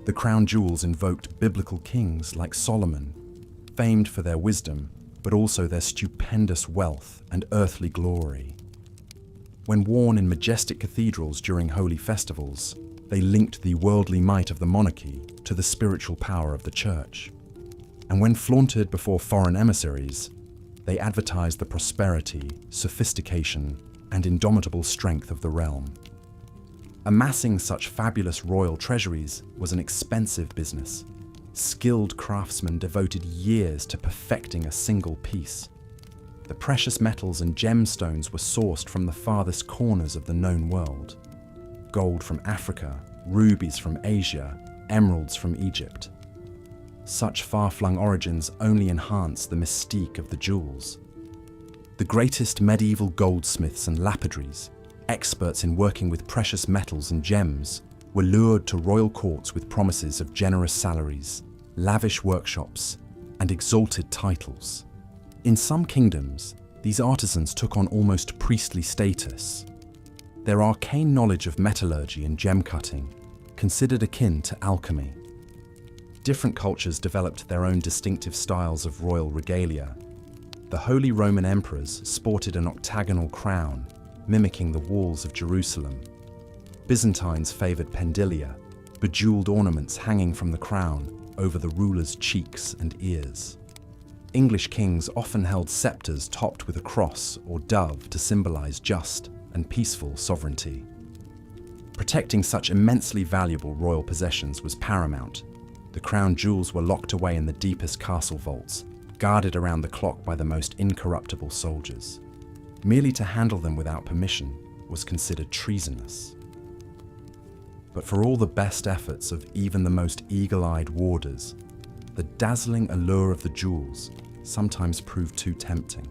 The crown jewels invoked biblical kings like Solomon, famed for their wisdom, but also their stupendous wealth and earthly glory. When worn in majestic cathedrals during holy festivals, they linked the worldly might of the monarchy to the spiritual power of the church. And when flaunted before foreign emissaries, they advertised the prosperity, sophistication, and indomitable strength of the realm. Amassing such fabulous royal treasuries was an expensive business. Skilled craftsmen devoted years to perfecting a single piece. The precious metals and gemstones were sourced from the farthest corners of the known world. Gold from Africa, rubies from Asia, emeralds from Egypt. Such far-flung origins only enhance the mystique of the jewels. The greatest medieval goldsmiths and lapidaries, experts in working with precious metals and gems, were lured to royal courts with promises of generous salaries, lavish workshops, and exalted titles. In some kingdoms, these artisans took on almost priestly status. Their arcane knowledge of metallurgy and gem cutting, considered akin to alchemy. Different cultures developed their own distinctive styles of royal regalia. The Holy Roman emperors sported an octagonal crown, mimicking the walls of Jerusalem. Byzantines favoured pendilia, bejewelled ornaments hanging from the crown over the ruler's cheeks and ears. English kings often held sceptres topped with a cross or dove to symbolise just and peaceful sovereignty. Protecting such immensely valuable royal possessions was paramount. The crown jewels were locked away in the deepest castle vaults, guarded around the clock by the most incorruptible soldiers. Merely to handle them without permission was considered treasonous. But for all the best efforts of even the most eagle-eyed warders, the dazzling allure of the jewels sometimes proved too tempting.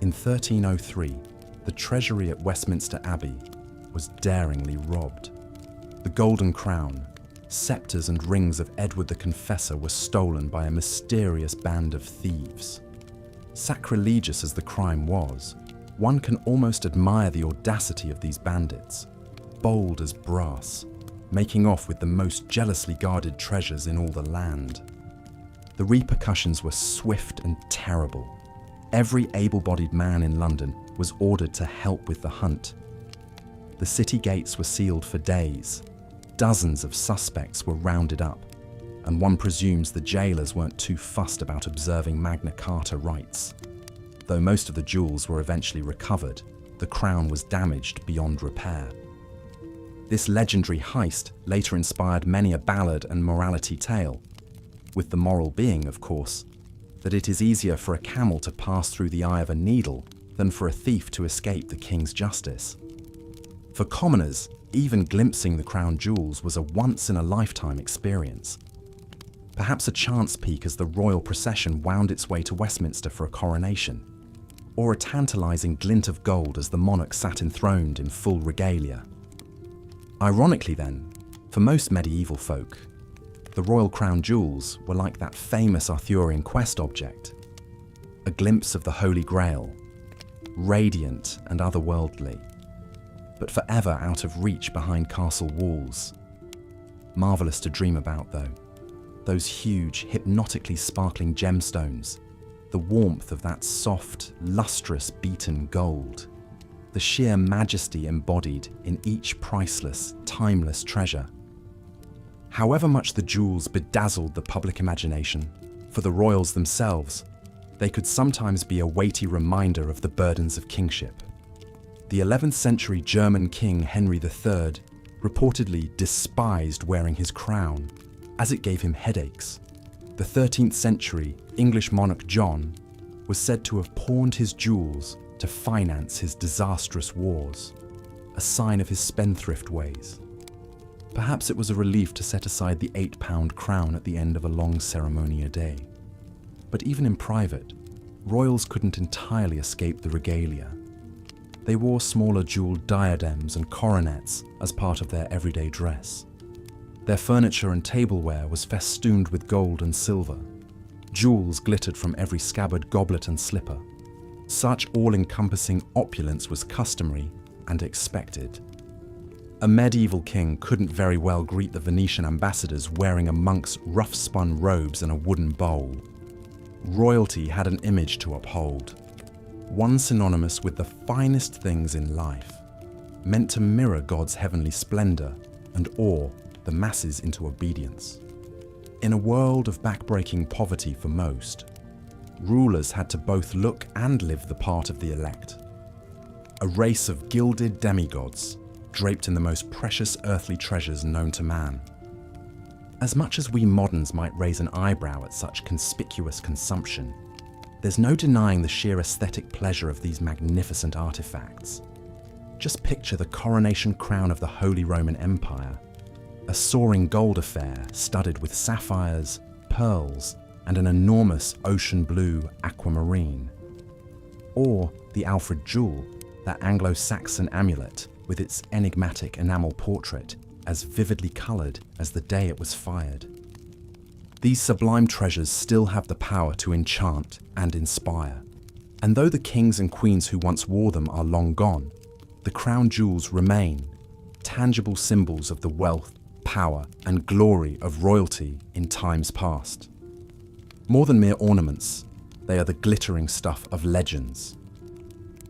In 1303, the treasury at Westminster Abbey was daringly robbed. The golden crown, scepters and rings of Edward the Confessor were stolen by a mysterious band of thieves. Sacrilegious as the crime was, one can almost admire the audacity of these bandits, bold as brass, making off with the most jealously guarded treasures in all the land. The repercussions were swift and terrible. Every able-bodied man in London was ordered to help with the hunt. The city gates were sealed for days. Dozens of suspects were rounded up, and one presumes the jailers weren't too fussed about observing Magna Carta rights. Though most of the jewels were eventually recovered, the crown was damaged beyond repair. This legendary heist later inspired many a ballad and morality tale, with the moral being, of course, that it is easier for a camel to pass through the eye of a needle than for a thief to escape the king's justice. For commoners, even glimpsing the crown jewels was a once-in-a-lifetime experience. Perhaps a chance peek as the royal procession wound its way to Westminster for a coronation, or a tantalising glint of gold as the monarch sat enthroned in full regalia. Ironically then, for most medieval folk, The royal crown jewels were like that famous Arthurian quest object, a glimpse of the Holy Grail, radiant and otherworldly, but forever out of reach behind castle walls. Marvelous to dream about, though. Those huge, hypnotically sparkling gemstones, the warmth of that soft, lustrous beaten gold, the sheer majesty embodied in each priceless, timeless treasure. However much the jewels bedazzled the public imagination, for the royals themselves, they could sometimes be a weighty reminder of the burdens of kingship. The 11th century German king Henry III reportedly despised wearing his crown, as it gave him headaches. The 13th century English monarch John was said to have pawned his jewels to finance his disastrous wars, a sign of his spendthrift ways. Perhaps it was a relief to set aside the £8 crown at the end of a long ceremony a day. But even in private, royals couldn't entirely escape the regalia. They wore smaller jeweled diadems and coronets as part of their everyday dress. Their furniture and tableware was festooned with gold and silver. Jewels glittered from every scabbard, goblet and slipper. Such all-encompassing opulence was customary and expected. A medieval king couldn't very well greet the Venetian ambassadors wearing a monk's rough-spun robes and a wooden bowl. Royalty had an image to uphold, one synonymous with the finest things in life, meant to mirror God's heavenly splendor and awe the masses into obedience. In a world of backbreaking poverty for most, rulers had to both look and live the part of the elect. A race of gilded demigods, draped in the most precious earthly treasures known to man. As much as we moderns might raise an eyebrow at such conspicuous consumption, there's no denying the sheer aesthetic pleasure of these magnificent artifacts. Just picture the coronation crown of the Holy Roman Empire, a soaring gold affair studded with sapphires, pearls, and an enormous ocean blue aquamarine. Or the Alfred Jewel, that Anglo-Saxon amulet with its enigmatic enamel portrait as vividly coloured as the day it was fired. These sublime treasures still have the power to enchant and inspire. And though the kings and queens who once wore them are long gone, the crown jewels remain, tangible symbols of the wealth, power, and glory of royalty in times past. More than mere ornaments, they are the glittering stuff of legends.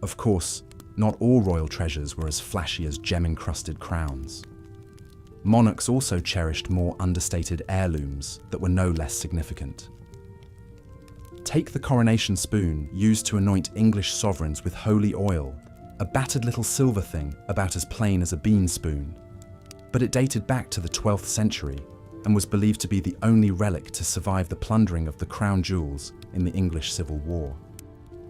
Of course, not all royal treasures were as flashy as gem-encrusted crowns. Monarchs also cherished more understated heirlooms that were no less significant. Take the coronation spoon used to anoint English sovereigns with holy oil, a battered little silver thing about as plain as a bean spoon. But it dated back to the 12th century and was believed to be the only relic to survive the plundering of the crown jewels in the English Civil War.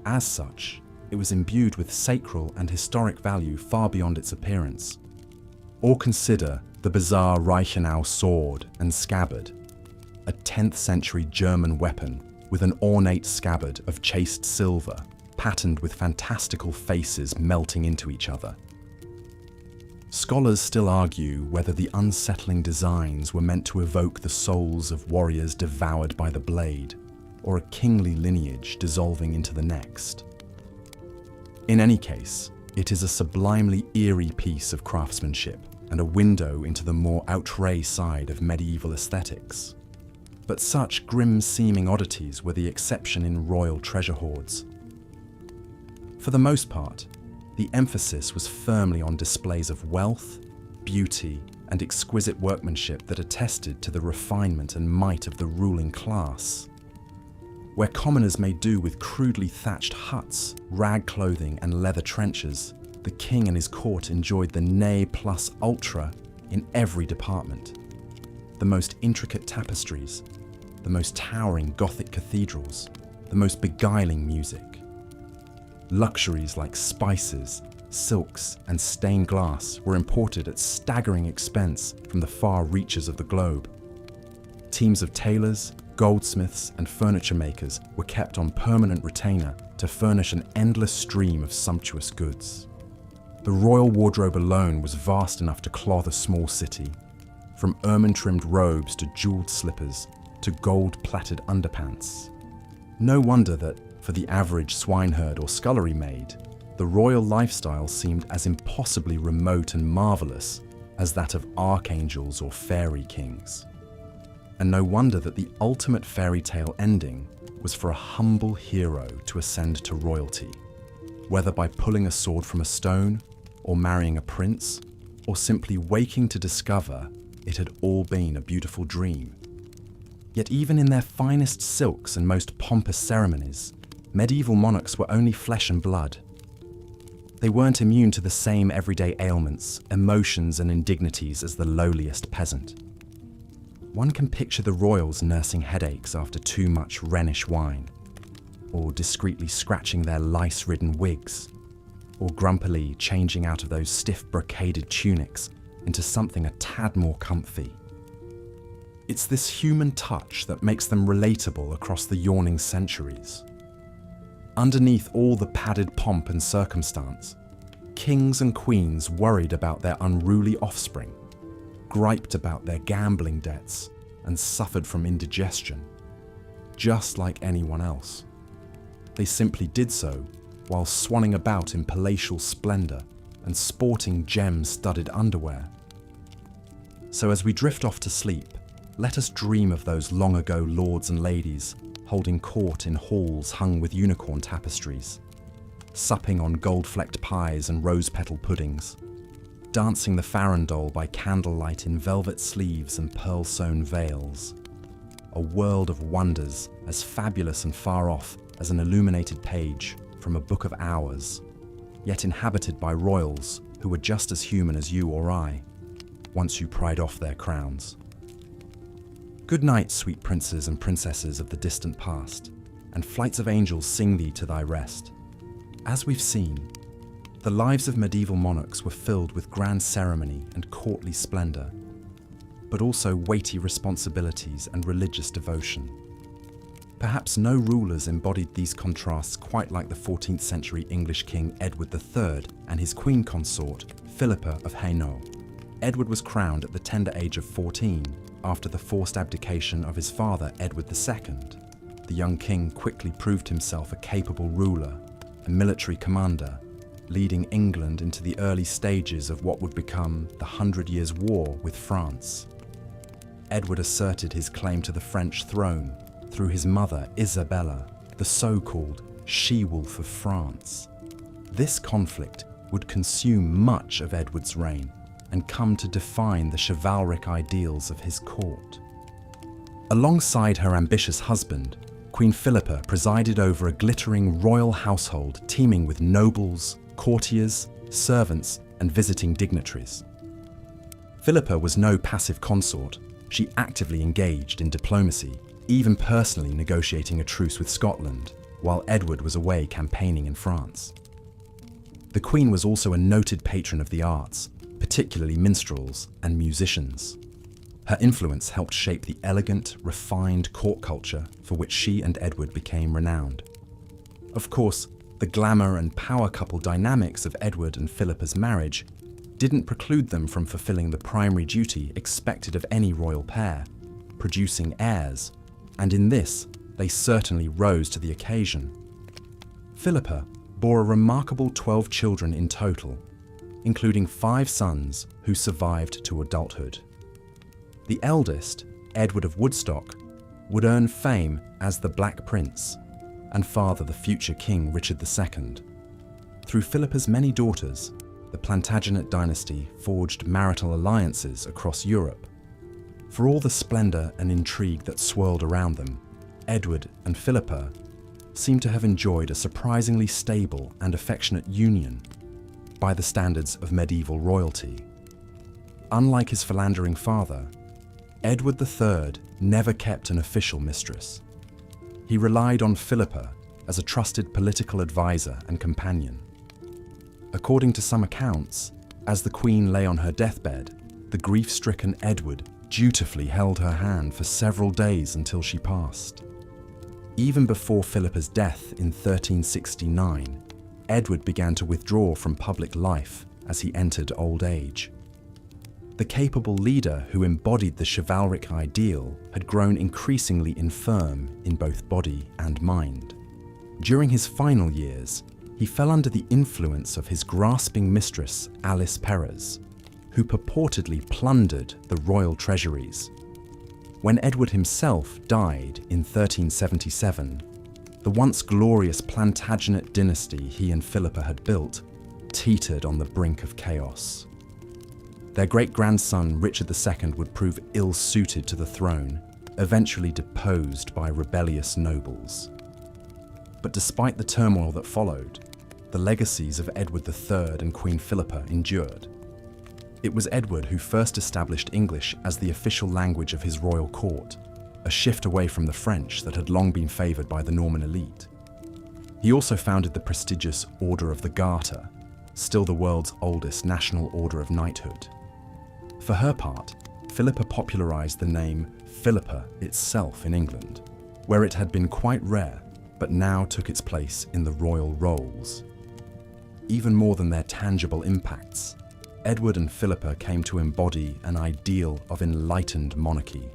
As such, it was imbued with sacral and historic value far beyond its appearance. Or consider the bizarre Reichenau sword and scabbard, a 10th century German weapon with an ornate scabbard of chased silver, patterned with fantastical faces melting into each other. Scholars still argue whether the unsettling designs were meant to evoke the souls of warriors devoured by the blade, or a kingly lineage dissolving into the next. In any case, it is a sublimely eerie piece of craftsmanship and a window into the more outre side of medieval aesthetics. But such grim-seeming oddities were the exception in royal treasure hoards. For the most part, the emphasis was firmly on displays of wealth, beauty, and exquisite workmanship that attested to the refinement and might of the ruling class. Where commoners made do with crudely thatched huts, rag clothing, and leather trenchers, the king and his court enjoyed the ne plus ultra in every department. The most intricate tapestries, the most towering Gothic cathedrals, the most beguiling music. Luxuries like spices, silks, and stained glass were imported at staggering expense from the far reaches of the globe. Teams of tailors, goldsmiths, and furniture makers were kept on permanent retainer to furnish an endless stream of sumptuous goods. The royal wardrobe alone was vast enough to clothe a small city. from ermine-trimmed robes to jeweled slippers to gold-plaited underpants. No wonder that, for the average swineherd or scullery maid, the royal lifestyle seemed as impossibly remote and marvelous as that of archangels or fairy kings. And no wonder that the ultimate fairy tale ending was for a humble hero to ascend to royalty, whether by pulling a sword from a stone, or marrying a prince, or simply waking to discover it had all been a beautiful dream. Yet even in their finest silks and most pompous ceremonies, medieval monarchs were only flesh and blood. They weren't immune to the same everyday ailments, emotions and indignities as the lowliest peasant. One can picture the royals nursing headaches after too much Rhenish wine, or discreetly scratching their lice-ridden wigs, or grumpily changing out of those stiff brocaded tunics into something a tad more comfy. It's this human touch that makes them relatable across the yawning centuries. Underneath all the padded pomp and circumstance, kings and queens worried about their unruly offspring, griped about their gambling debts, and suffered from indigestion, just like anyone else. They simply did so while swanning about in palatial splendor and sporting gem-studded underwear. So as we drift off to sleep, let us dream of those long-ago lords and ladies holding court in halls hung with unicorn tapestries, supping on gold-flecked pies and rose-petal puddings, dancing the farandole by candlelight in velvet sleeves and pearl-sewn veils. A world of wonders as fabulous and far off as an illuminated page from a book of hours, yet inhabited by royals who were just as human as you or I, once you pried off their crowns. Good night, sweet princes and princesses of the distant past, and flights of angels sing thee to thy rest. As we've seen, the lives of medieval monarchs were filled with grand ceremony and courtly splendor, but also weighty responsibilities and religious devotion. Perhaps no rulers embodied these contrasts quite like the 14th century English King Edward III and his queen consort, Philippa of Hainaut. Edward was crowned at the tender age of 14 after the forced abdication of his father, Edward II. The young king quickly proved himself a capable ruler, a military commander, leading England into the early stages of what would become the 100 Years' War with France. Edward asserted his claim to the French throne through his mother, Isabella, the so-called she-wolf of France. This conflict would consume much of Edward's reign and come to define the chivalric ideals of his court. Alongside her ambitious husband, Queen Philippa presided over a glittering royal household teeming with nobles, courtiers, servants, and visiting dignitaries. Philippa was no passive consort. She actively engaged in diplomacy, even personally negotiating a truce with Scotland, while Edward was away campaigning in France. The Queen was also a noted patron of the arts, particularly minstrels and musicians. Her influence helped shape the elegant, refined court culture for which she and Edward became renowned. Of course, the glamour and power couple dynamics of Edward and Philippa's marriage didn't preclude them from fulfilling the primary duty expected of any royal pair, producing heirs, and in this, they certainly rose to the occasion. Philippa bore a remarkable 12 children in total, including 5 sons who survived to adulthood. The eldest, Edward of Woodstock, would earn fame as the Black Prince and father the future King Richard II. Through Philippa's many daughters, the Plantagenet dynasty forged marital alliances across Europe. For all the splendor and intrigue that swirled around them, Edward and Philippa seem to have enjoyed a surprisingly stable and affectionate union by the standards of medieval royalty. Unlike his philandering father, Edward III never kept an official mistress. He relied on Philippa as a trusted political advisor and companion. According to some accounts, as the Queen lay on her deathbed, the grief-stricken Edward dutifully held her hand for several days until she passed. Even before Philippa's death in 1369, Edward began to withdraw from public life as he entered old age. The capable leader who embodied the chivalric ideal had grown increasingly infirm in both body and mind. During his final years, he fell under the influence of his grasping mistress, Alice Perez, who purportedly plundered the royal treasuries. When Edward himself died in 1377, the once glorious Plantagenet dynasty he and Philippa had built teetered on the brink of chaos. Their great-grandson Richard II would prove ill-suited to the throne, eventually deposed by rebellious nobles. But despite the turmoil that followed, the legacies of Edward III and Queen Philippa endured. It was Edward who first established English as the official language of his royal court, a shift away from the French that had long been favoured by the Norman elite. He also founded the prestigious Order of the Garter, still the world's oldest national order of knighthood. For her part, Philippa popularised the name Philippa itself in England, where it had been quite rare, but now took its place in the royal rolls. Even more than their tangible impacts, Edward and Philippa came to embody an ideal of enlightened monarchy,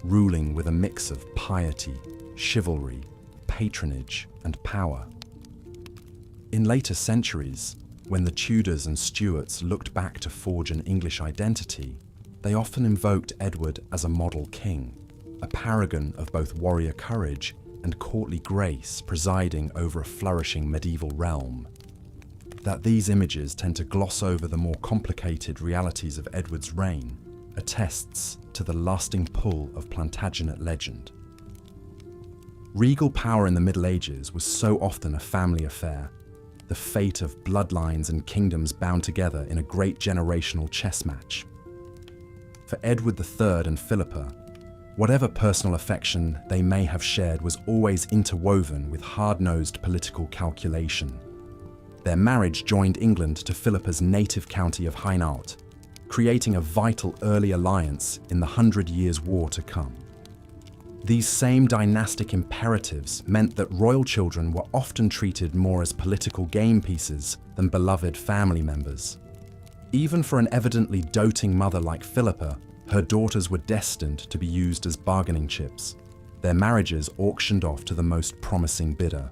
ruling with a mix of piety, chivalry, patronage, and power. In later centuries, when the Tudors and Stuarts looked back to forge an English identity, they often invoked Edward as a model king, a paragon of both warrior courage and courtly grace presiding over a flourishing medieval realm. That these images tend to gloss over the more complicated realities of Edward's reign attests to the lasting pull of Plantagenet legend. Regal power in the Middle Ages was so often a family affair, the fate of bloodlines and kingdoms bound together in a great generational chess match. For Edward III and Philippa, whatever personal affection they may have shared was always interwoven with hard-nosed political calculation. Their marriage joined England to Philippa's native county of Hainaut, creating a vital early alliance in the 100 Years' War to come. These same dynastic imperatives meant that royal children were often treated more as political game pieces than beloved family members. Even for an evidently doting mother like Philippa, her daughters were destined to be used as bargaining chips, their marriages auctioned off to the most promising bidder.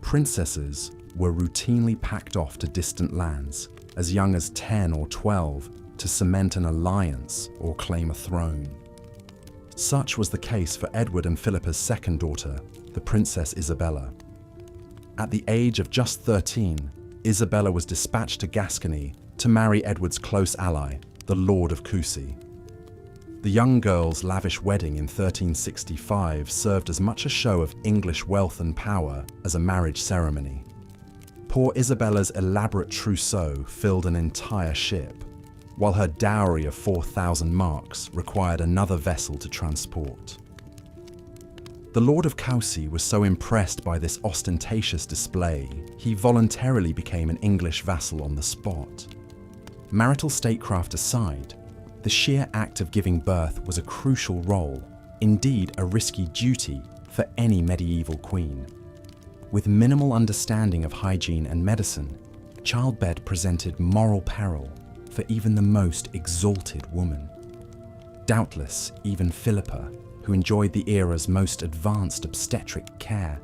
Princesses were routinely packed off to distant lands, as young as 10 or 12, to cement an alliance or claim a throne. Such was the case for Edward and Philippa's second daughter, the Princess Isabella. At the age of just 13, Isabella was dispatched to Gascony to marry Edward's close ally, the Lord of Coucy. The young girl's lavish wedding in 1365 served as much a show of English wealth and power as a marriage ceremony. Poor Isabella's elaborate trousseau filled an entire ship, while her dowry of 4,000 marks required another vessel to transport. The Lord of Coucy was so impressed by this ostentatious display, he voluntarily became an English vassal on the spot. Marital statecraft aside, the sheer act of giving birth was a crucial role, indeed a risky duty, for any medieval queen. With minimal understanding of hygiene and medicine, childbed presented moral peril for even the most exalted woman. Doubtless, even Philippa, who enjoyed the era's most advanced obstetric care,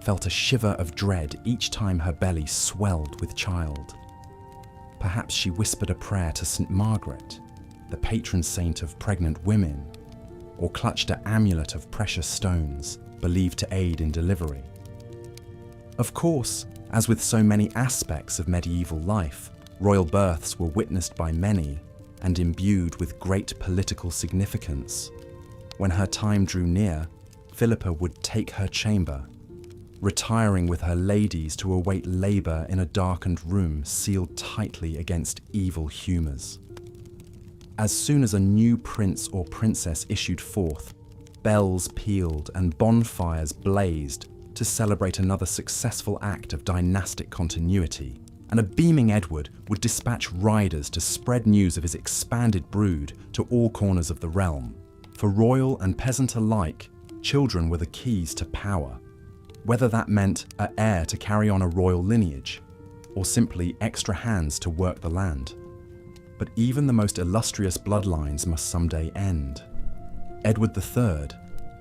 felt a shiver of dread each time her belly swelled with child. Perhaps she whispered a prayer to St. Margaret, the patron saint of pregnant women, or clutched an amulet of precious stones believed to aid in delivery. Of course, as with so many aspects of medieval life, royal births were witnessed by many and imbued with great political significance. When her time drew near, Philippa would take her chamber, retiring with her ladies to await labour in a darkened room sealed tightly against evil humours. As soon as a new prince or princess issued forth, bells pealed and bonfires blazed to celebrate another successful act of dynastic continuity, and a beaming Edward would dispatch riders to spread news of his expanded brood to all corners of the realm. For royal and peasant alike, children were the keys to power, whether that meant an heir to carry on a royal lineage, or simply extra hands to work the land. But even the most illustrious bloodlines must someday end. Edward III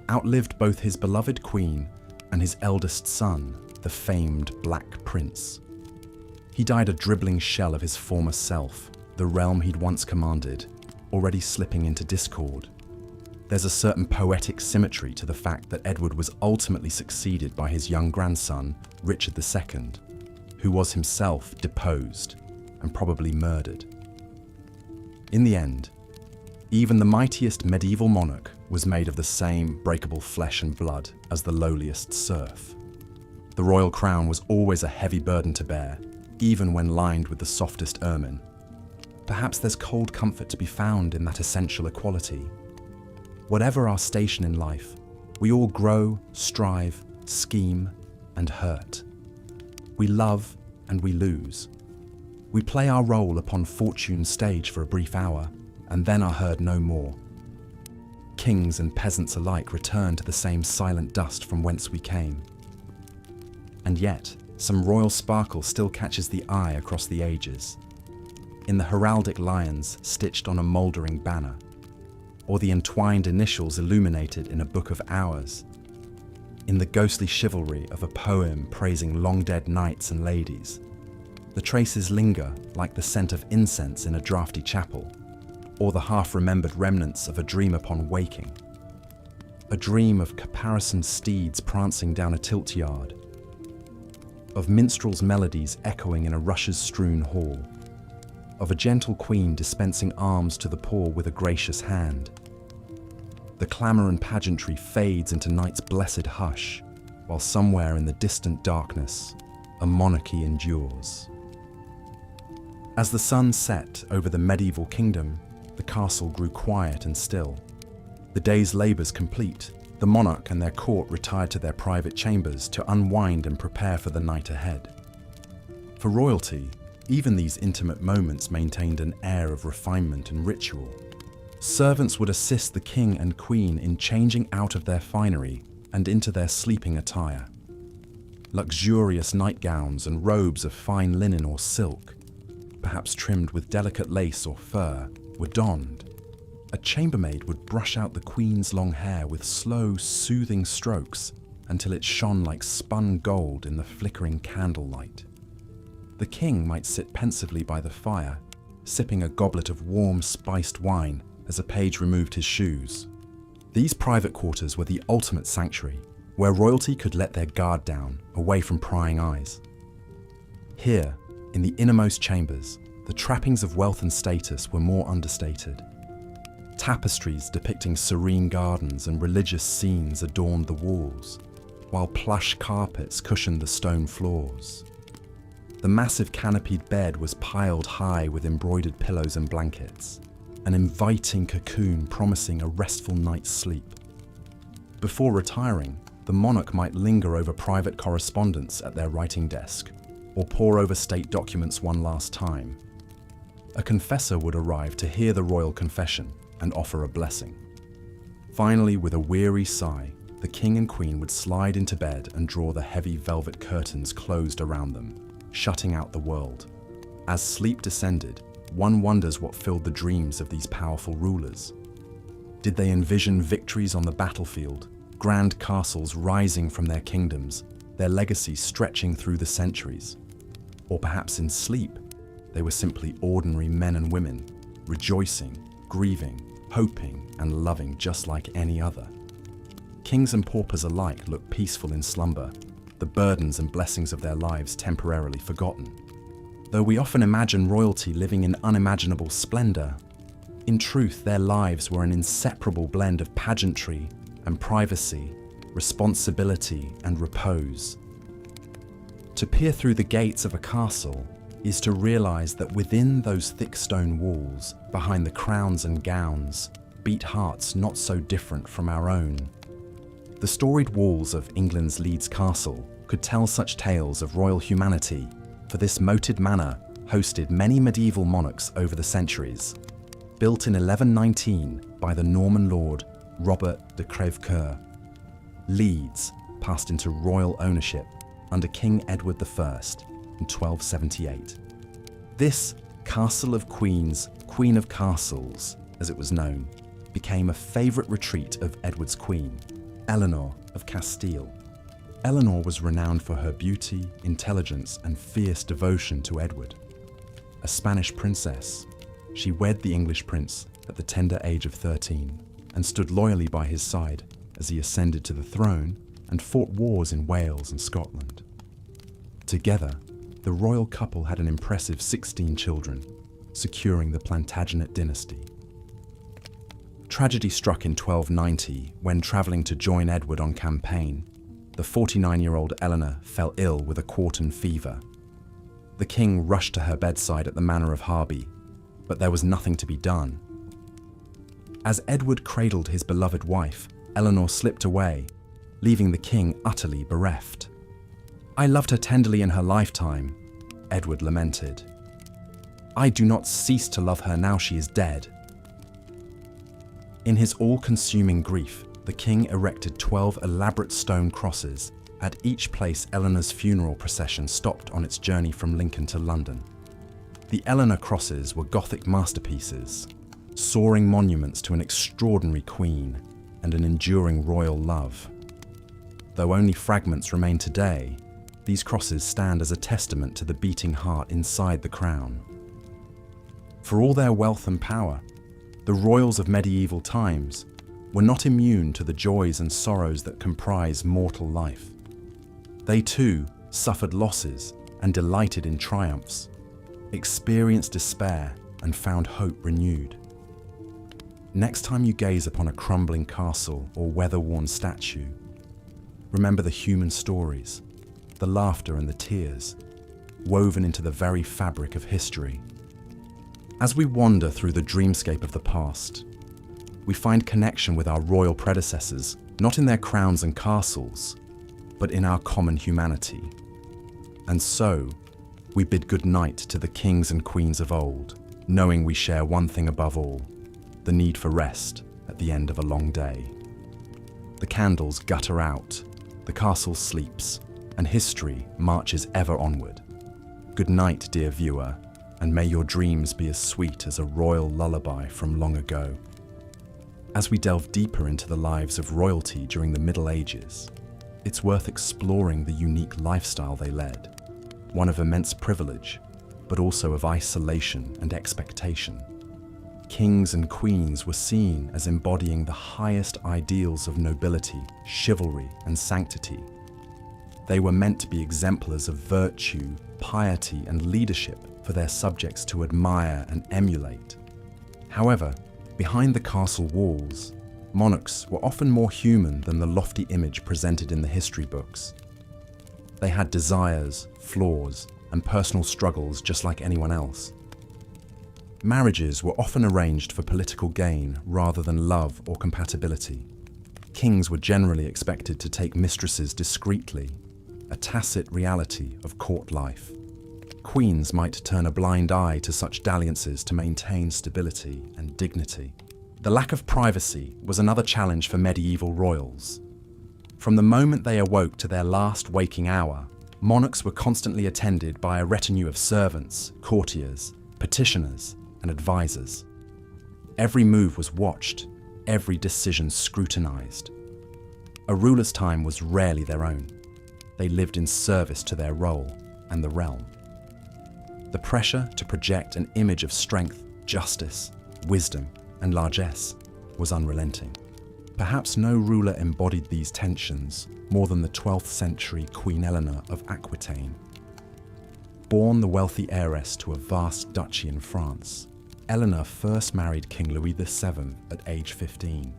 outlived both his beloved queen and his eldest son, the famed Black Prince. He died a dribbling shell of his former self, the realm he'd once commanded, already slipping into discord. There's a certain poetic symmetry to the fact that Edward was ultimately succeeded by his young grandson, Richard II, who was himself deposed and probably murdered. In the end, even the mightiest medieval monarch was made of the same breakable flesh and blood as the lowliest serf. The royal crown was always a heavy burden to bear, even when lined with the softest ermine. Perhaps there's cold comfort to be found in that essential equality. Whatever our station in life, we all grow, strive, scheme, and hurt. We love and we lose. We play our role upon fortune's stage for a brief hour, and then are heard no more. Kings and peasants alike return to the same silent dust from whence we came. And yet, some royal sparkle still catches the eye across the ages. In the heraldic lions stitched on a mouldering banner, or the entwined initials illuminated in a book of hours, in the ghostly chivalry of a poem praising long-dead knights and ladies. The traces linger like the scent of incense in a draughty chapel, or the half-remembered remnants of a dream upon waking. A dream of caparisoned steeds prancing down a tilt yard, of minstrels' melodies echoing in a rushes-strewn hall, of a gentle queen dispensing alms to the poor with a gracious hand. The clamour and pageantry fades into night's blessed hush, while somewhere in the distant darkness, a monarchy endures. As the sun set over the medieval kingdom, the castle grew quiet and still. The day's labours complete, the monarch and their court retired to their private chambers to unwind and prepare for the night ahead. For royalty, even these intimate moments maintained an air of refinement and ritual. Servants would assist the king and queen in changing out of their finery and into their sleeping attire. Luxurious nightgowns and robes of fine linen or silk, perhaps trimmed with delicate lace or fur, were donned. A chambermaid would brush out the queen's long hair with slow, soothing strokes until it shone like spun gold in the flickering candlelight. The king might sit pensively by the fire, sipping a goblet of warm, spiced wine as a page removed his shoes. These private quarters were the ultimate sanctuary, where royalty could let their guard down, away from prying eyes. Here, in the innermost chambers, the trappings of wealth and status were more understated. Tapestries depicting serene gardens and religious scenes adorned the walls, while plush carpets cushioned the stone floors. The massive canopied bed was piled high with embroidered pillows and blankets, an inviting cocoon promising a restful night's sleep. Before retiring, the monarch might linger over private correspondence at their writing desk, or pore over state documents one last time. A confessor would arrive to hear the royal confession and offer a blessing. Finally, with a weary sigh, the king and queen would slide into bed and draw the heavy velvet curtains closed around them, shutting out the world. As sleep descended, one wonders what filled the dreams of these powerful rulers. Did they envision victories on the battlefield, grand castles rising from their kingdoms, their legacy stretching through the centuries? Or perhaps in sleep, they were simply ordinary men and women, rejoicing, grieving, hoping, and loving just like any other. Kings and paupers alike look peaceful in slumber, the burdens and blessings of their lives temporarily forgotten. Though we often imagine royalty living in unimaginable splendor, in truth their lives were an inseparable blend of pageantry and privacy, responsibility and repose. To peer through the gates of a castle is to realize that within those thick stone walls, behind the crowns and gowns, beat hearts not so different from our own. The storied walls of England's Leeds Castle could tell such tales of royal humanity, for this moated manor hosted many medieval monarchs over the centuries. Built in 1119 by the Norman lord Robert de Crèvecoeur, Leeds passed into royal ownership under King Edward I in 1278. This Castle of Queens, Queen of Castles, as it was known, became a favourite retreat of Edward's queen, Eleanor of Castile. Eleanor was renowned for her beauty, intelligence, and fierce devotion to Edward. A Spanish princess, she wed the English prince at the tender age of 13 and stood loyally by his side as he ascended to the throne and fought wars in Wales and Scotland. Together, the royal couple had an impressive 16 children, securing the Plantagenet dynasty. Tragedy struck in 1290 when, travelling to join Edward on campaign, the 49-year-old Eleanor fell ill with a quartan fever. The king rushed to her bedside at the manor of Harby, but there was nothing to be done. As Edward cradled his beloved wife, Eleanor slipped away, leaving the king utterly bereft. "I loved her tenderly in her lifetime," Edward lamented. "I do not cease to love her now she is dead." In his all-consuming grief, the king erected 12 elaborate stone crosses at each place Eleanor's funeral procession stopped on its journey from Lincoln to London. The Eleanor crosses were Gothic masterpieces, soaring monuments to an extraordinary queen and an enduring royal love. Though only fragments remain today, these crosses stand as a testament to the beating heart inside the crown. For all their wealth and power, the royals of medieval times were not immune to the joys and sorrows that comprise mortal life. They too suffered losses and delighted in triumphs, experienced despair and found hope renewed. Next time you gaze upon a crumbling castle or weather-worn statue, remember the human stories, the laughter and the tears, woven into the very fabric of history. As we wander through the dreamscape of the past, we find connection with our royal predecessors, not in their crowns and castles, but in our common humanity. And so, we bid good night to the kings and queens of old, knowing we share one thing above all, the need for rest at the end of a long day. The candles gutter out, the castle sleeps, and history marches ever onward. Good night, dear viewer, and may your dreams be as sweet as a royal lullaby from long ago. As we delve deeper into the lives of royalty during the Middle Ages, it's worth exploring the unique lifestyle they led, one of immense privilege, but also of isolation and expectation. Kings and queens were seen as embodying the highest ideals of nobility, chivalry, and sanctity. They were meant to be exemplars of virtue, piety, and leadership for their subjects to admire and emulate. However, behind the castle walls, monarchs were often more human than the lofty image presented in the history books. They had desires, flaws, and personal struggles just like anyone else. Marriages were often arranged for political gain rather than love or compatibility. Kings were generally expected to take mistresses discreetly, a tacit reality of court life. Queens might turn a blind eye to such dalliances to maintain stability and dignity. The lack of privacy was another challenge for medieval royals. From the moment they awoke to their last waking hour, monarchs were constantly attended by a retinue of servants, courtiers, petitioners, and advisors. Every move was watched, every decision scrutinized. A ruler's time was rarely their own. They lived in service to their role and the realm. The pressure to project an image of strength, justice, wisdom, and largesse was unrelenting. Perhaps no ruler embodied these tensions more than the 12th century Queen Eleanor of Aquitaine. Born the wealthy heiress to a vast duchy in France, Eleanor first married King Louis VII at age 15.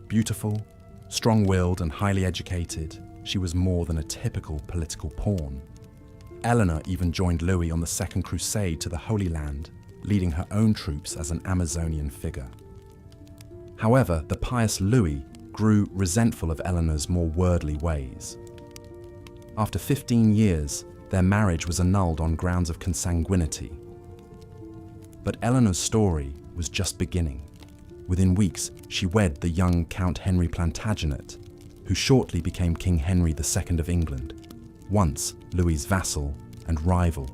Beautiful, strong-willed, and highly educated, she was more than a typical political pawn. Eleanor even joined Louis on the Second Crusade to the Holy Land, leading her own troops as an Amazonian figure. However, the pious Louis grew resentful of Eleanor's more worldly ways. After 15 years, their marriage was annulled on grounds of consanguinity. But Eleanor's story was just beginning. Within weeks, she wed the young Count Henry Plantagenet, who shortly became King Henry II of England, once Louis's vassal and rival.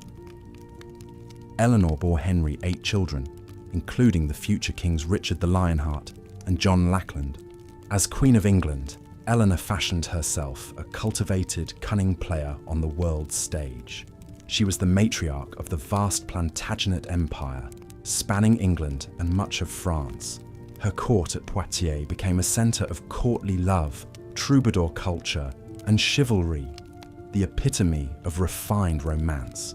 Eleanor bore Henry 8 children, including the future kings Richard the Lionheart and John Lackland. As Queen of England, Eleanor fashioned herself a cultivated, cunning player on the world's stage. She was the matriarch of the vast Plantagenet Empire, spanning England and much of France. Her court at Poitiers became a centre of courtly love, troubadour culture, and chivalry, the epitome of refined romance.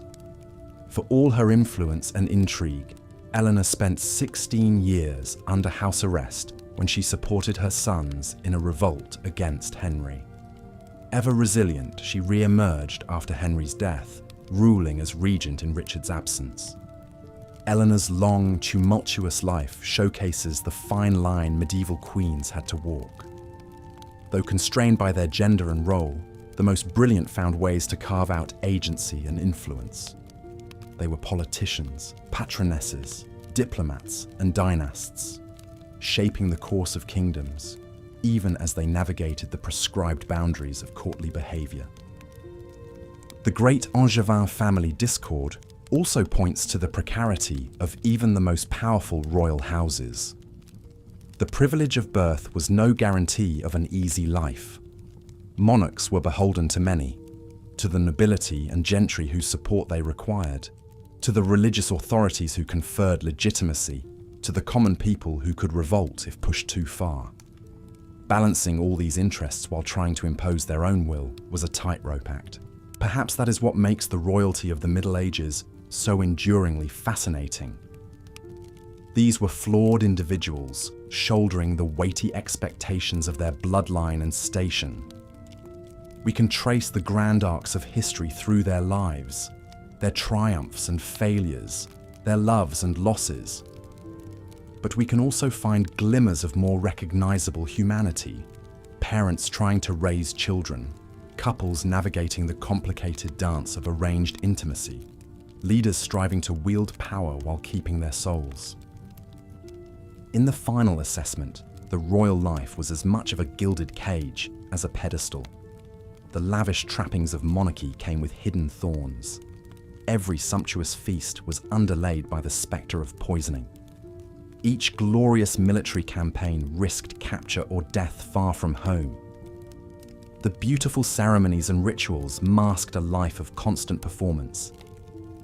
For all her influence and intrigue, Eleanor spent 16 years under house arrest when she supported her sons in a revolt against Henry. Ever resilient, she re-emerged after Henry's death, ruling as regent in Richard's absence. Eleanor's long, tumultuous life showcases the fine line medieval queens had to walk. Though constrained by their gender and role, the most brilliant found ways to carve out agency and influence. They were politicians, patronesses, diplomats, and dynasts, shaping the course of kingdoms, even as they navigated the prescribed boundaries of courtly behaviour. The great Angevin family discord also points to the precarity of even the most powerful royal houses. The privilege of birth was no guarantee of an easy life. Monarchs were beholden to many, to the nobility and gentry whose support they required, to the religious authorities who conferred legitimacy, to the common people who could revolt if pushed too far. Balancing all these interests while trying to impose their own will was a tightrope act. Perhaps that is what makes the royalty of the Middle Ages so enduringly fascinating. These were flawed individuals, shouldering the weighty expectations of their bloodline and station. We can trace the grand arcs of history through their lives, their triumphs and failures, their loves and losses. But we can also find glimmers of more recognizable humanity, parents trying to raise children, couples navigating the complicated dance of arranged intimacy, leaders striving to wield power while keeping their souls. In the final assessment, the royal life was as much of a gilded cage as a pedestal. The lavish trappings of monarchy came with hidden thorns. Every sumptuous feast was underlaid by the spectre of poisoning. Each glorious military campaign risked capture or death far from home. The beautiful ceremonies and rituals masked a life of constant performance.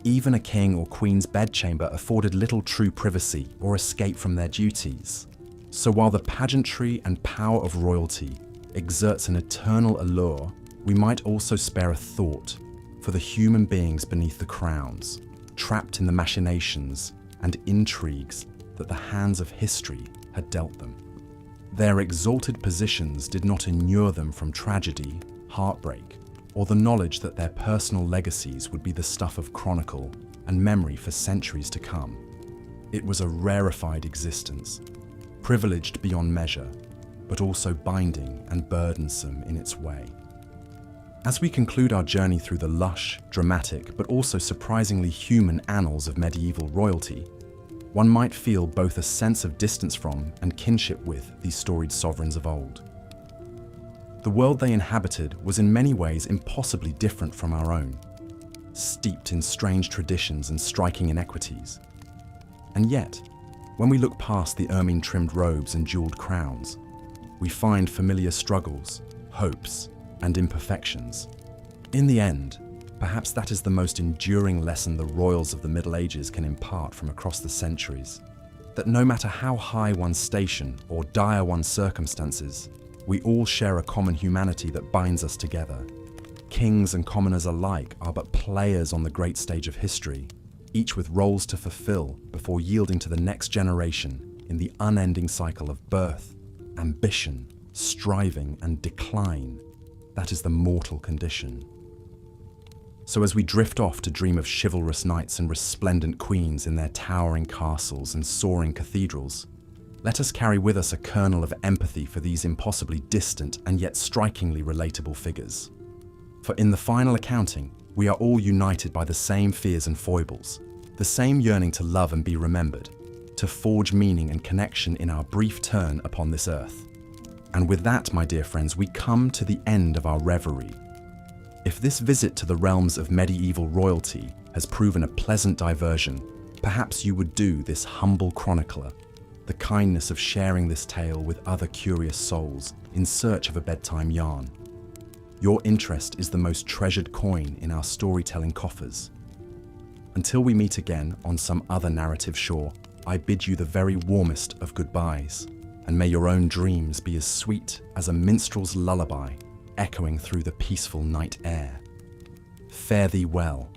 Even a king or queen's bedchamber afforded little true privacy or escape from their duties. So while the pageantry and power of royalty exerts an eternal allure, we might also spare a thought for the human beings beneath the crowns, trapped in the machinations and intrigues that the hands of history had dealt them. Their exalted positions did not inure them from tragedy, heartbreak, or the knowledge that their personal legacies would be the stuff of chronicle and memory for centuries to come. It was a rarefied existence, privileged beyond measure, but also binding and burdensome in its way. As we conclude our journey through the lush, dramatic, but also surprisingly human annals of medieval royalty, one might feel both a sense of distance from and kinship with these storied sovereigns of old. The world they inhabited was in many ways impossibly different from our own, steeped in strange traditions and striking inequities. And yet, when we look past the ermine-trimmed robes and jeweled crowns, we find familiar struggles, hopes, and imperfections. In the end, perhaps that is the most enduring lesson the royals of the Middle Ages can impart from across the centuries, that no matter how high one's station or dire one's circumstances, we all share a common humanity that binds us together. Kings and commoners alike are but players on the great stage of history, each with roles to fulfill before yielding to the next generation in the unending cycle of birth, ambition, striving, and decline. That is the mortal condition. So as we drift off to dream of chivalrous knights and resplendent queens in their towering castles and soaring cathedrals, let us carry with us a kernel of empathy for these impossibly distant and yet strikingly relatable figures. For in the final accounting, we are all united by the same fears and foibles, the same yearning to love and be remembered, to forge meaning and connection in our brief turn upon this earth. And with that, my dear friends, we come to the end of our reverie. If this visit to the realms of medieval royalty has proven a pleasant diversion, perhaps you would do this humble chronicler the kindness of sharing this tale with other curious souls in search of a bedtime yarn. Your interest is the most treasured coin in our storytelling coffers. Until we meet again on some other narrative shore, I bid you the very warmest of goodbyes, and may your own dreams be as sweet as a minstrel's lullaby echoing through the peaceful night air. Fare thee well,